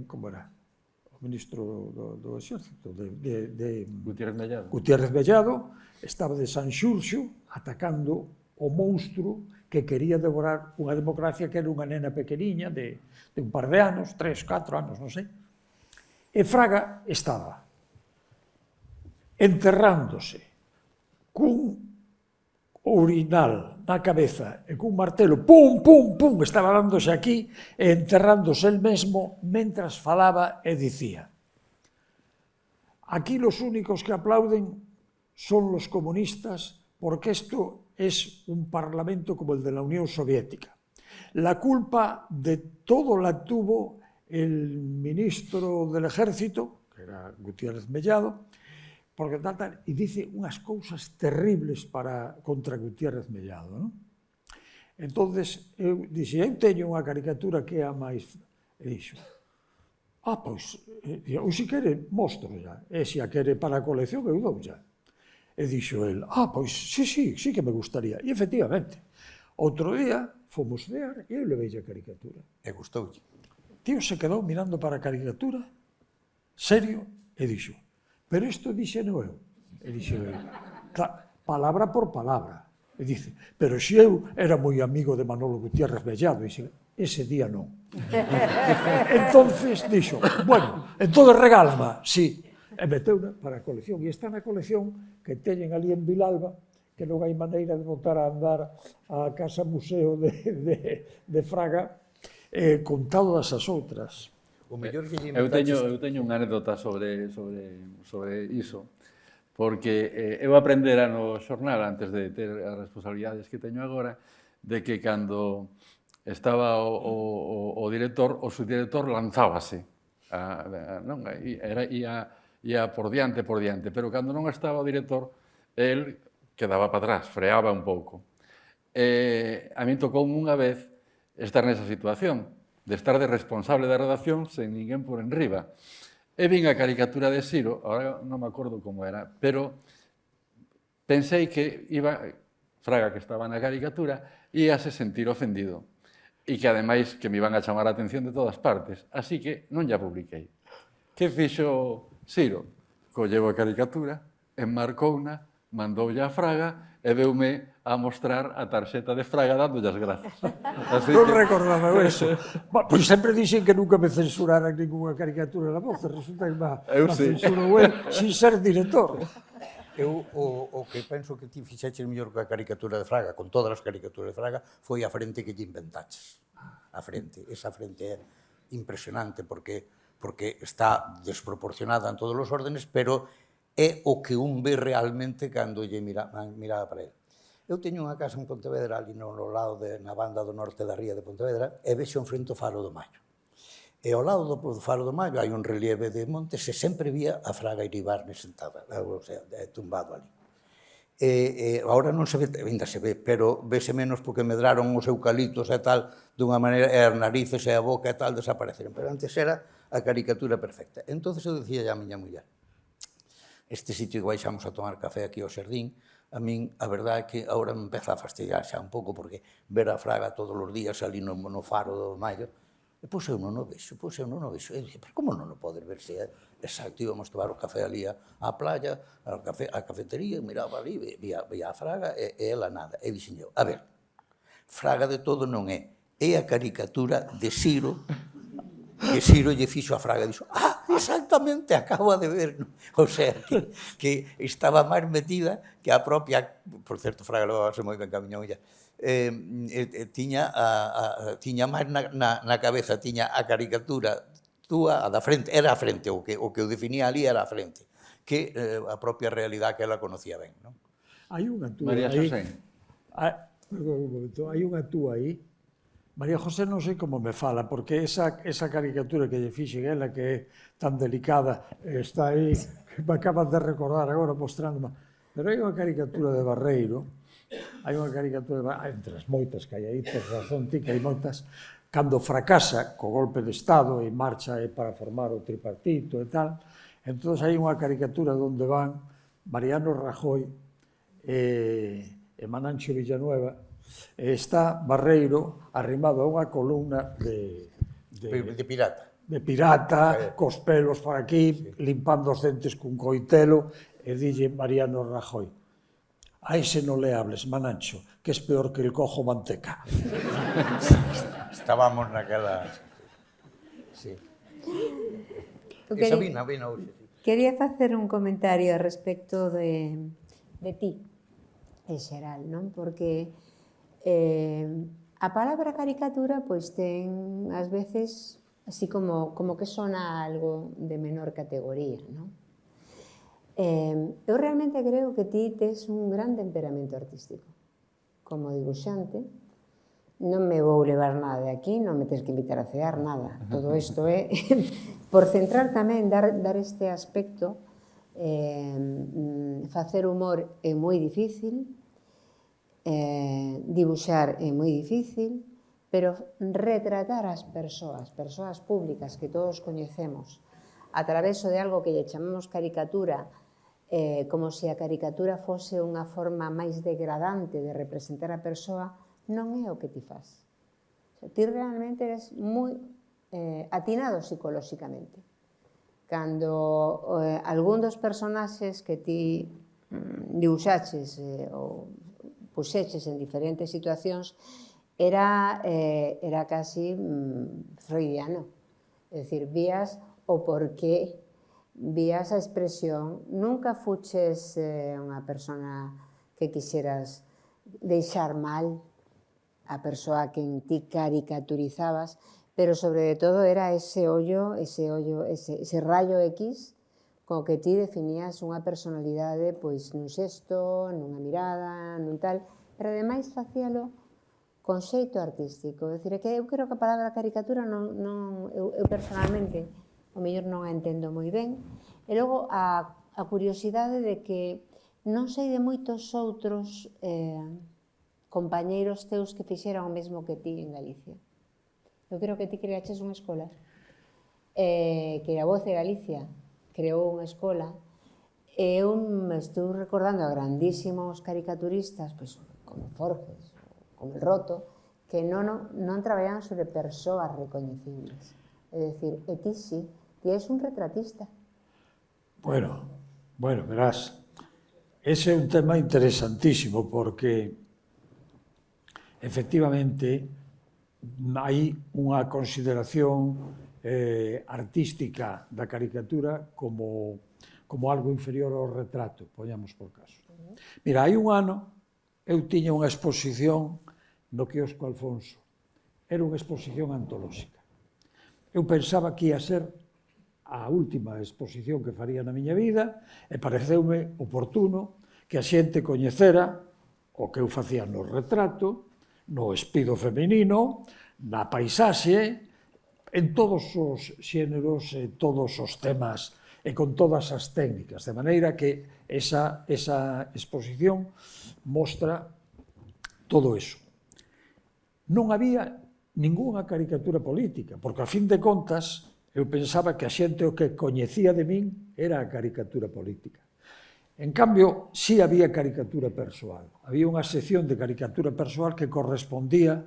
como era? O ministro do Exército, Gutiérrez Mellado, estaba de Sanxurxo atacando o monstro que quería devorar unha democracia que era unha nena pequeniña de un par de anos, 3, 4 anos, non sei. E Fraga estaba enterrándose cun urinal na cabeza e cun martelo, pum, pum, pum, estaba dándose aquí e enterrándose el mesmo mentras falaba e dicía: aquí los únicos que aplauden son los comunistas porque esto es un parlamento como el de la Unión Soviética. La culpa de todo la tuvo el ministro del Ejército, que era Gutiérrez Mellado, porque y dice unhas cousas terribles contra Gutiérrez Mellado, non? Entonces, eu dixe, eu teño unha caricatura que é a máis... E dixo, pois, ou se quere, mostro ya, e se a quere para a colección, eu dou ya. E dixo el, pois, sí que me gustaría. E efectivamente, outro día fomos ver e eu levei a caricatura. E gustoulle. Tío se quedou mirando para a caricatura, serio, e dixo, pero isto dixeno eu. E dixo eu, palabra por palabra. E dice, pero se eu era moi amigo de Manolo Gutiérrez Mellado, e dixe, ese día non. Entonces dixo, bueno, entonces regálama, sí. E meteuna para a colección. E está na colección que teñen ali en Vilalba, que non hai maneira de botar a andar a Casa Museo de Fraga, con todas as outras. O mellor que lle Eu teño unha anécdota sobre iso, porque eu aprendera no xornal, antes de ter as responsabilidades que teño agora, de que cando estaba o director, o subdirector lanzábase, ia por diante, pero cando non estaba o director, el quedaba para atrás, freaba un pouco. A min tocou unha vez estar nesa situación, de estar de responsable da redacción sen ninguén por enriba. E vin a caricatura de Siro, agora non me acordo como era, pero pensei que iba, Fraga, que estaba na caricatura, íase sentir ofendido. E que, ademais, que me iban a chamar a atención de todas partes. Así que non lla publiquei. Que fixo Siro? Colleu a caricatura, enmarcouna, mandoulla a Fraga e veume a mostrar a tarxeta de Fraga dándolle as grazas. Non recordaba eso. Pois sempre dixen que nunca me censuraran ninguna caricatura na Voz, resulta que má censurou el sin ser director. Eu o que penso que ti fixeches mellor que a caricatura de Fraga, con todas as caricaturas de Fraga, foi a frente que lle inventaches. A frente, esa frente é impresionante porque está desproporcionada en todos os órdenes, pero é o que un ve realmente cando lle miraba para ele. Eu teño unha casa en Pontevedra, ali no lado na banda do norte da ría de Pontevedra, e vexo enfrente o Faro do Maio. E ao lado do Faro do Maio hai un relieve de montes e sempre vía a Fraga Iribarne sentada, o sea, tumbado ali. Agora non se ve, ainda se ve, pero vese menos porque medraron os eucaliptos e tal, dunha maneira, e as narices e a boca e tal desapareceron. Pero antes era a caricatura perfecta. Entón eu dicía a miña muller, este sitio que baixamos a tomar café aquí ao Xardín, a min, a verdade é que agora me empeza a fastidiar xa un pouco, porque ver a Fraga todos os días ali no faro do Maio, e pois eu non o vexo, E dixo, pero como non o podes ver se é exacto, íbamos tomar o café ali á playa, á cafetería, miraba ali, vía a Fraga, e ela nada. E dixen eu, a ver, Fraga de todo non é a caricatura de Siro, que Siro lle fixo a Fraga, e dixo, exactamente, acabo de ver, o sea, que estaba máis metida que a propia, por certo, Fraga levabase moi ben ca miña muller, tiña máis na cabeza, tiña a caricatura túa, a da frente, era a frente, o que o definía ali era a frente, que a propia realidade que ela conocía ben, non? Hai unha túa María aí. Xosé. Un momento, hai unha túa aí. María José non sei como me fala, porque esa caricatura que lle fixen ela, que é tan delicada, está aí, que me acaban de recordar agora mostrándome. Pero hai unha caricatura de Barreiro, entre as moitas que hai aí, tes razón ti que hai moitas, cando fracasa co golpe de Estado e marcha para formar o tripartito e tal, entón hai unha caricatura onde van Mariano Rajoy e Manancho Villanueva, e está Barreiro arrimado a unha columna de pirata. De pirata, cos pelos por aquí, limpando os dentes cun coitelo, e dille Mariano Rajoy, a ese non le hables, Manancho, que es peor que el cojo manteca. Estábamos naquela... Sí. Esa vina hoxe. Quería facer un comentario respecto de ti, en xeral, non? Porque a palabra caricatura pois ten, ás veces, así como que sona algo de menor categoría, non? Eu realmente creo que ti tes un gran temperamento artístico. Como dibuixante, non me vou levar nada de aquí, non me tens que invitar a cear, nada. Todo isto é por centrar tamén, dar este aspecto. Facer humor é moi difícil, dibuixar é moi difícil, pero retratar as persoas públicas que todos coñecemos, a través de algo que lle chamamos caricatura, como se a caricatura fose unha forma máis degradante de representar a persoa, non é o que ti faz. Ti realmente eres moi atinado psicolóxicamente. Cando algún dos personaxes que ti dibuixaches ou puxeches en diferentes situacións era casi freudiano. É dicir, vías o porqué, vías a expresión, nunca fuches unha persona que quixeras deixar mal a persoa que en ti caricaturizabas, pero sobre todo era ese rayo X co que ti definías unha personalidade pois nun xesto, nunha mirada, nun tal, pero ademais facíalo con xeito artístico. É dicir, que eu creo que a palabra caricatura eu personalmente o mellor non a entendo moi ben. E logo a curiosidade de que non sei de moitos outros compañeiros teus que fixeran o mesmo que ti en Galicia. Eu creo que ti creaches unha escola, que a Voz de Galicia creou unha escola, e eu me estou recordando a grandísimos caricaturistas, como Forges, como El Roto, que non traballaban sobre persoas recoñecibles. É dicir, e ti sí, ti és un retratista. Bueno, verás, ese é un tema interesantísimo porque efectivamente hai unha consideración artística da caricatura como algo inferior ao retrato, poñamos por caso. Mira, hai un ano eu tiña unha exposición no quiosco Alfonso. Era unha exposición antolóxica. Eu pensaba que ia ser a última exposición que faría na miña vida e pareceume oportuno que a xente coñecera o que eu facía no retrato, no espido feminino, na paisaxe, en todos os xéneros e todos os temas e con todas as técnicas, de maneira que esa exposición mostra todo eso. Non había ningunha caricatura política, porque, a fin de contas, eu pensaba que a xente o que coñecía de min era a caricatura política. En cambio, sí había caricatura persoal. Había unha sección de caricatura persoal que correspondía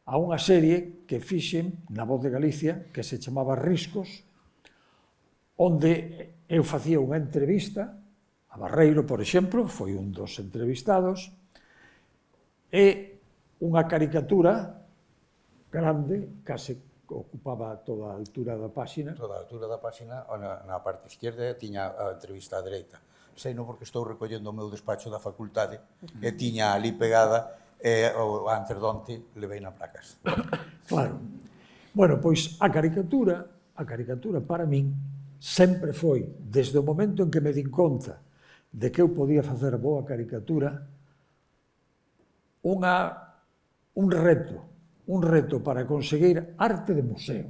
a unha serie que fixen na Voz de Galicia, que se chamaba Riscos, onde eu facía unha entrevista a Barreiro, por exemplo, foi un dos entrevistados, e unha caricatura grande, case ocupaba toda a altura da páxina. Toda a altura da páxina, na parte esquerda, tiña a entrevista á dereita. Sei non porque estou recollendo o meu despacho da facultade e tiña ali pegada antes de onte levei na placas. Claro. Bueno, pois a caricatura para min sempre foi, desde o momento en que me din conta de que eu podía facer boa caricatura, un reto para conseguir arte de museo.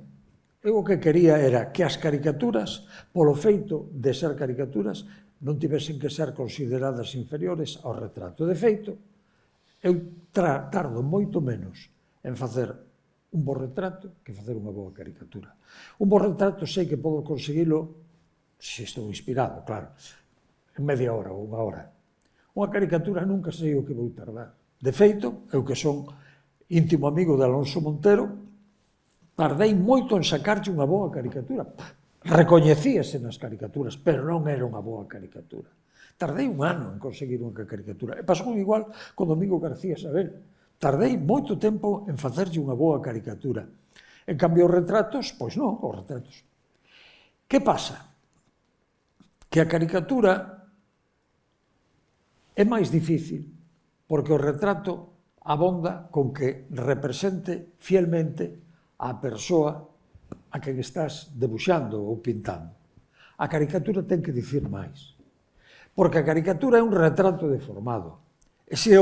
Eu o que quería era que as caricaturas, polo feito de ser caricaturas, non tivesen que ser consideradas inferiores ao retrato. De feito, eu tardo moito menos en facer un bo retrato que facer unha boa caricatura. Un bo retrato sei que podo conseguilo, se estou inspirado, claro, en media hora ou unha hora. Unha caricatura nunca sei o que vou tardar. De feito, eu que son íntimo amigo de Alonso Montero, tardei moito en sacarlle unha boa caricatura. Recoñecíase nas caricaturas, pero non era unha boa caricatura. Tardei un ano en conseguir unha caricatura. E pasou igual con Domingo García Sabel. Tardei moito tempo en facerlle unha boa caricatura. En cambio, os retratos, pois non, os retratos. Que pasa? Que a caricatura é máis difícil, porque o retrato abonda con que represente fielmente a persoa a quen estás debuxando ou pintando. A caricatura ten que dicir máis, porque a caricatura é un retrato deformado. E se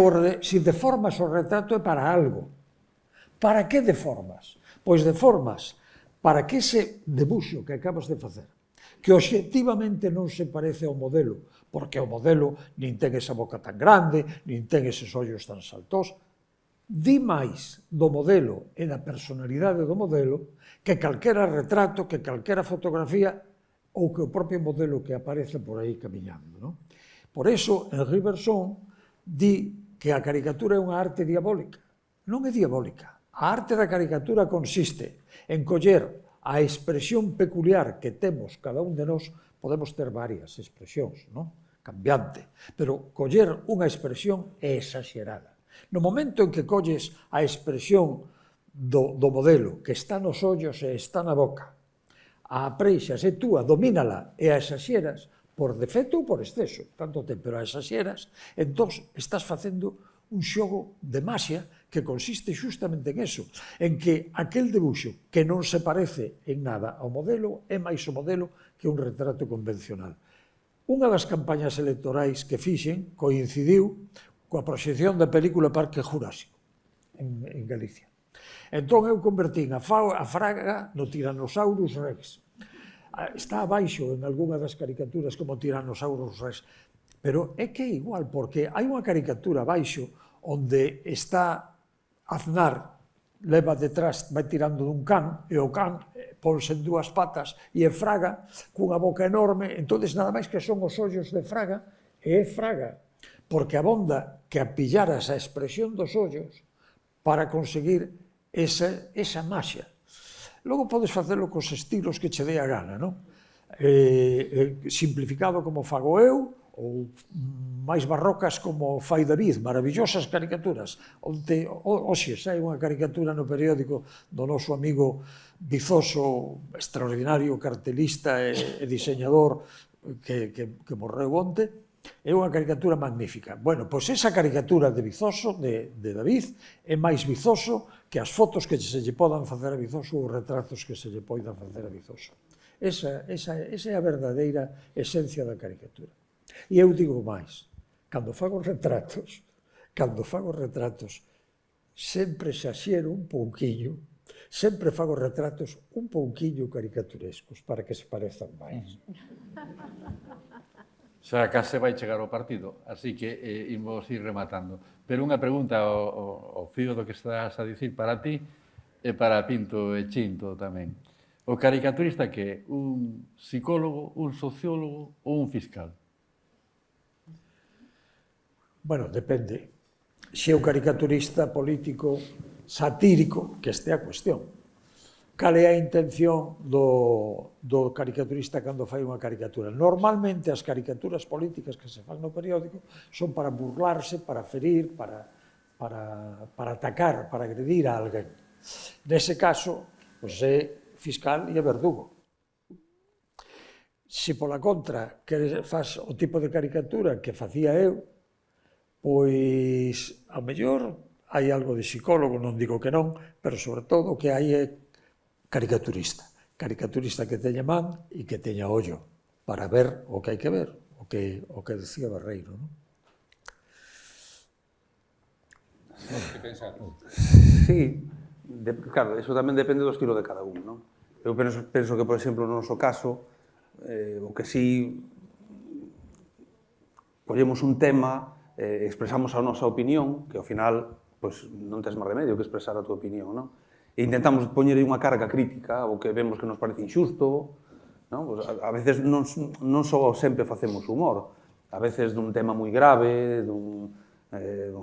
deformas o retrato é para algo. Para que deformas? Pois deformas para que ese debuxo que acabas de facer, que obxectivamente non se parece ao modelo, porque o modelo nin ten esa boca tan grande, nin ten eses ollos tan saltos, di máis do modelo e da personalidade do modelo que calquera retrato, que calquera fotografía ou que o propio modelo que aparece por aí camiñando, non? Por iso, Henri Bergson di que a caricatura é unha arte diabólica. Non é diabólica. A arte da caricatura consiste en coller a expresión peculiar que temos cada un de nós, podemos ter varias expresións, non? Cambiante, pero coller unha expresión exagerada. No momento en que colles a expresión do modelo que está nos ollos e está na boca, a apreixas e tú a domínala e a exageras, por defecto ou por exceso, tanto te, pero a exageras, entón estás facendo un xogo de maxia que consiste xustamente en eso, en que aquel debuxo que non se parece en nada ao modelo é máis o modelo que un retrato convencional. Unha das campañas electorais que fixen coincidiu coa proxección da película Parque Jurásico en Galicia. Entón eu convertín a Fraga no Tyrannosaurus Rex. Está abaixo en algunha das caricaturas como Tyrannosaurus Rex, pero é que é igual, porque hai unha caricatura abaixo onde está Aznar, leva detrás, vai tirando dun can, e o can ponse en dúas patas e é Fraga, cunha boca enorme, entón nada máis que son os ollos de Fraga, e é Fraga, porque abonda que apillaras a expresión dos ollos para conseguir esa maxia. Logo podes facelo cos estilos que che dé a gana, non? Simplificado como fago eu, ou máis barrocas como fai David, maravillosas caricaturas. Oxe, sai unha caricatura no periódico do noso amigo Vizoso, extraordinario cartelista e diseñador que morreu onte. É unha caricatura magnífica. Bueno, pois esa caricatura de Vizoso, de David, é máis vizoso que as fotos que se lle podan facer a Vizoso ou os retratos que se lle poidan facer a Vizoso. Esa é a verdadeira esencia da caricatura. E eu digo máis, cando fago retratos, sempre exaxero un pouquiño, Sempre fago retratos un pouquillo caricaturescos para que se parezan máis. Xa case vai chegar o partido, así que imos ir rematando. Pero unha pregunta ao fío do que estás a dicir para ti e para Pinto e Chinto tamén. O caricaturista que é un psicólogo, un sociólogo ou un fiscal? Bueno, depende. Se é o caricaturista político satírico, que este é a cuestión. Cal é a intención do caricaturista cando fai unha caricatura? Normalmente as caricaturas políticas que se fan no periódico son para burlarse, para ferir, para atacar, para agredir a alguén. Nese caso, pois é fiscal e é verdugo. Se pola contra que faz o tipo de caricatura que facía eu, pois, ao mellor, hai algo de psicólogo, non digo que non, pero sobre todo o que hai é caricaturista. Caricaturista que teña man e que teña ollo para ver o que hai que ver, o que decía Barreiro, non? Sí, claro, eso tamén depende do estilo de cada un, non? Eu penso que, por exemplo, no noso caso, o que sí collemos un tema, expresamos a nosa opinión, que ao final pois, non tens máis remedio que expresar a tua opinión, non? E intentamos poñer unha carga crítica ao que vemos que nos parece injusto, non? Pues a veces non só sempre facemos humor, a veces dun tema moi grave, dun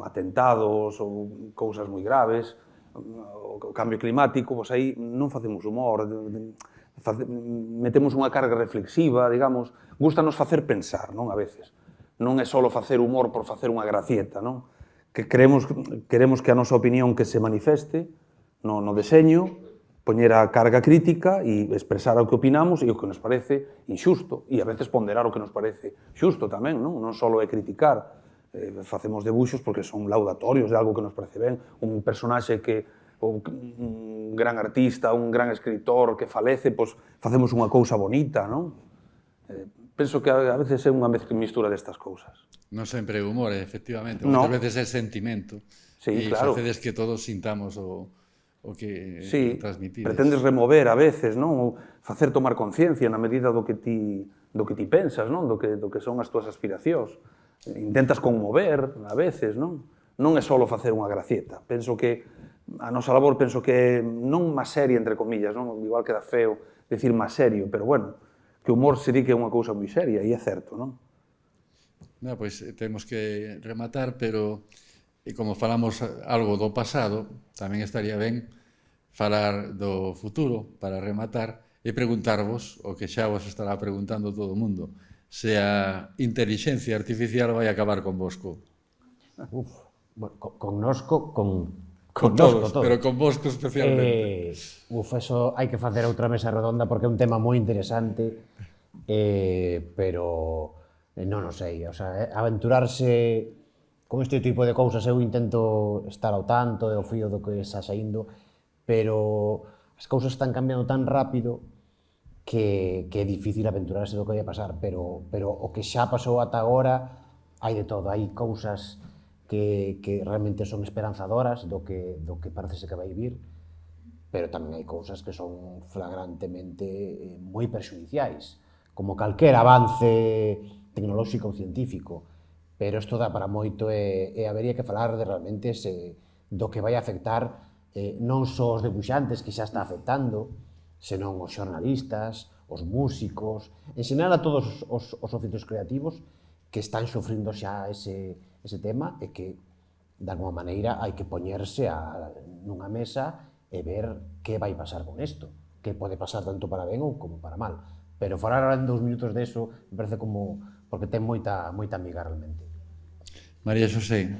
atentados ou cousas moi graves, o cambio climático, pois aí non facemos humor, metemos unha carga reflexiva, digamos, gustanos facer pensar, non? A veces. Non é só facer humor por facer unha gracieta, non? Que queremos que a nosa opinión que se manifeste no deseño, poñer a carga crítica e expresar o que opinamos e o que nos parece injusto, e a veces ponderar o que nos parece xusto tamén, non? Non só é criticar, facemos debuxos porque son laudatorios de algo que nos parece ben, un personaxe que un gran artista, un gran escritor que falece, pois facemos unha cousa bonita, non? Penso que a veces é unha mistura destas cousas. Non sempre é humor, efectivamente. No. Moitas veces é sentimento. Sí, e claro. facedes que todos sintamos o que transmitides. Pretendes remover a veces, non? Ou facer tomar conciencia na medida do que ti pensas, non? Do que son as túas aspiracións. Intentas conmover a veces, non? Non é só facer unha gracieta. Penso que a nosa labor penso que non máis seria, entre comillas, non? Igual queda feo decir máis serio, pero bueno, que o humor se di que é unha cousa moi seria, e é certo, non? Pois temos que rematar, pero como falamos algo do pasado, tamén estaría ben falar do futuro para rematar e preguntarvos o que xa vos estará preguntando todo o mundo, se a inteligencia artificial vai acabar convosco. Connosco, Con todos, pero con vosco especialmente. Eso hai que facer outra mesa redonda porque é un tema moi interesante, pero non o sei, o sea, aventurarse con este tipo de cousas, eu intento estar ao tanto e ao fío do que está saindo, pero as cousas están cambiando tan rápido que é difícil aventurarse do que vai a pasar, pero o que xa pasou ata agora hai de todo, hai cousas que realmente son esperanzadoras do que parece que vai vir, pero tamén hai cousas que son flagrantemente moi perxudiciais, como calquera avance tecnolóxico ou científico, pero isto dá para moito e habería que falar de realmente do que vai afectar non só os debuxantes que xa está afectando, senón os xornalistas, os músicos, en xeral a todos os oficios creativos que están sofrindo xa ese tema e que, de alguma maneira, hai que poñerse nunha mesa e ver que vai pasar con isto, que pode pasar tanto para ben ou como para mal. Pero falar ahora en 2 minutos de eso me parece como porque ten moita amiga realmente. María Xosé.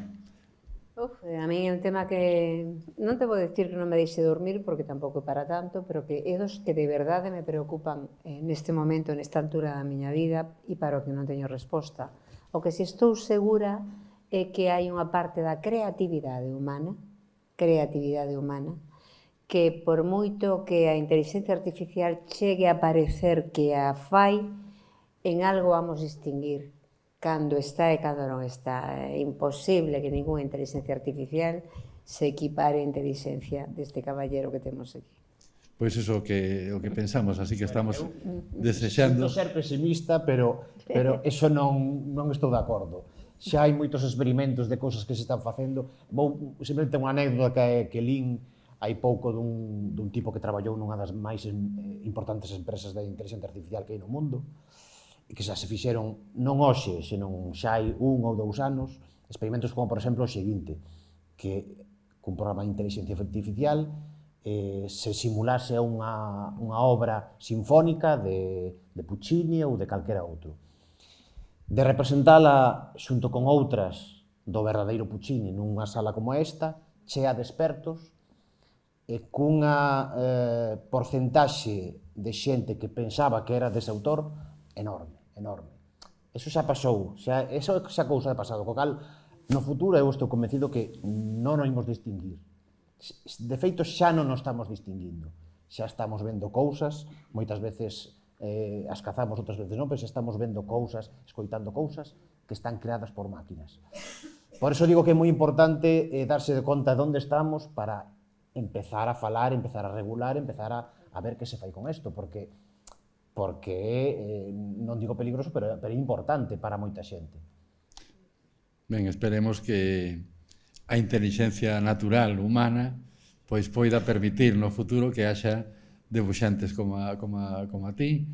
A mí é un tema que non te vou dicir que non me deixe dormir porque tampouco é para tanto, pero que é dos que de verdade me preocupan neste momento, nesta altura da miña vida e para o que non teño resposta. O que si estou segura é que hai unha parte da creatividade humana, que por moito que a inteligencia artificial chegue a parecer que a fai, en algo vamos distinguir cando está e cando non está. É imposible que ninguna inteligencia artificial se equipare a inteligencia deste caballero que temos aquí. Pois iso o que pensamos, así que estamos desexando... Sinto ser pesimista, pero eso non estou de acordo. Xa hai moitos experimentos de cousas que se están facendo. Vou simplemente unha anécdota que lín hai pouco dun tipo que traballou nunha das máis importantes empresas de inteligencia artificial que hai no mundo, e que xa se fixeron non hoxe, senón xa hai 1 ou 2 anos, experimentos como, por exemplo, o seguinte, que cun programa de inteligencia artificial se simulase unha obra sinfónica de Puccini ou de calquera outro. De representala xunto con outras do verdadeiro Puccini nunha sala como esta, chea de expertos, e cunha porcentaxe de xente que pensaba que era dese autor enorme, enorme. Eso xa pasou, eso xa cousa de pasado, co cal no futuro eu estou convencido que non nos imos distinguir. De feito, xa non nos estamos distinguindo. Xa estamos vendo cousas, moitas veces as cazamos, outras veces non, pero xa estamos vendo cousas, escoitando cousas que están creadas por máquinas. Por eso digo que é moi importante darse de conta de onde estamos para empezar a falar, empezar a regular, empezar a ver que se fai con isto, porque non digo peligroso, pero é importante para moita xente. Ben, esperemos que a inteligencia natural humana pois poida permitir no futuro que haxa debuxantes como a ti,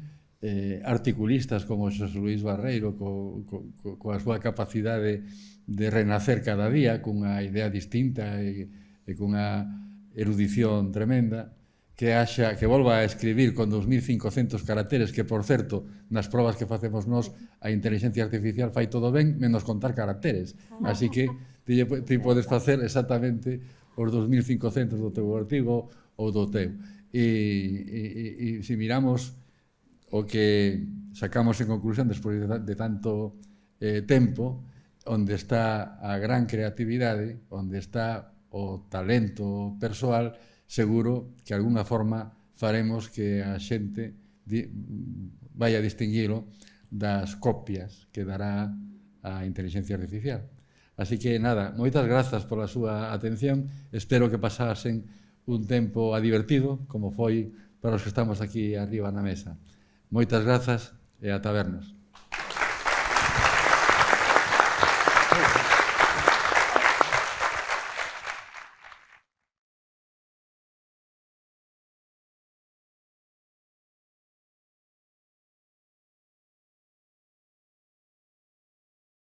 articulistas como Xosé Luís Barreiro coa súa capacidade de renacer cada día cunha idea distinta e cunha erudición tremenda, que volva a escribir con 2.500 caracteres, que, por certo, nas probas que facemos nós, a inteligencia artificial fai todo ben, menos contar caracteres. Así que ti podes facer exactamente os 2.500 do teu artigo ou do teu. E se miramos o que sacamos en conclusión despois de tanto tempo, onde está a gran creatividade, onde está o talento persoal, seguro que, de alguna forma, faremos que a xente vai a distinguilo das copias que dará a inteligencia artificial. Así que, nada, moitas grazas pola súa atención. Espero que pasasen un tempo divertido, como foi para os que estamos aquí arriba na mesa. Moitas grazas e ata vernos.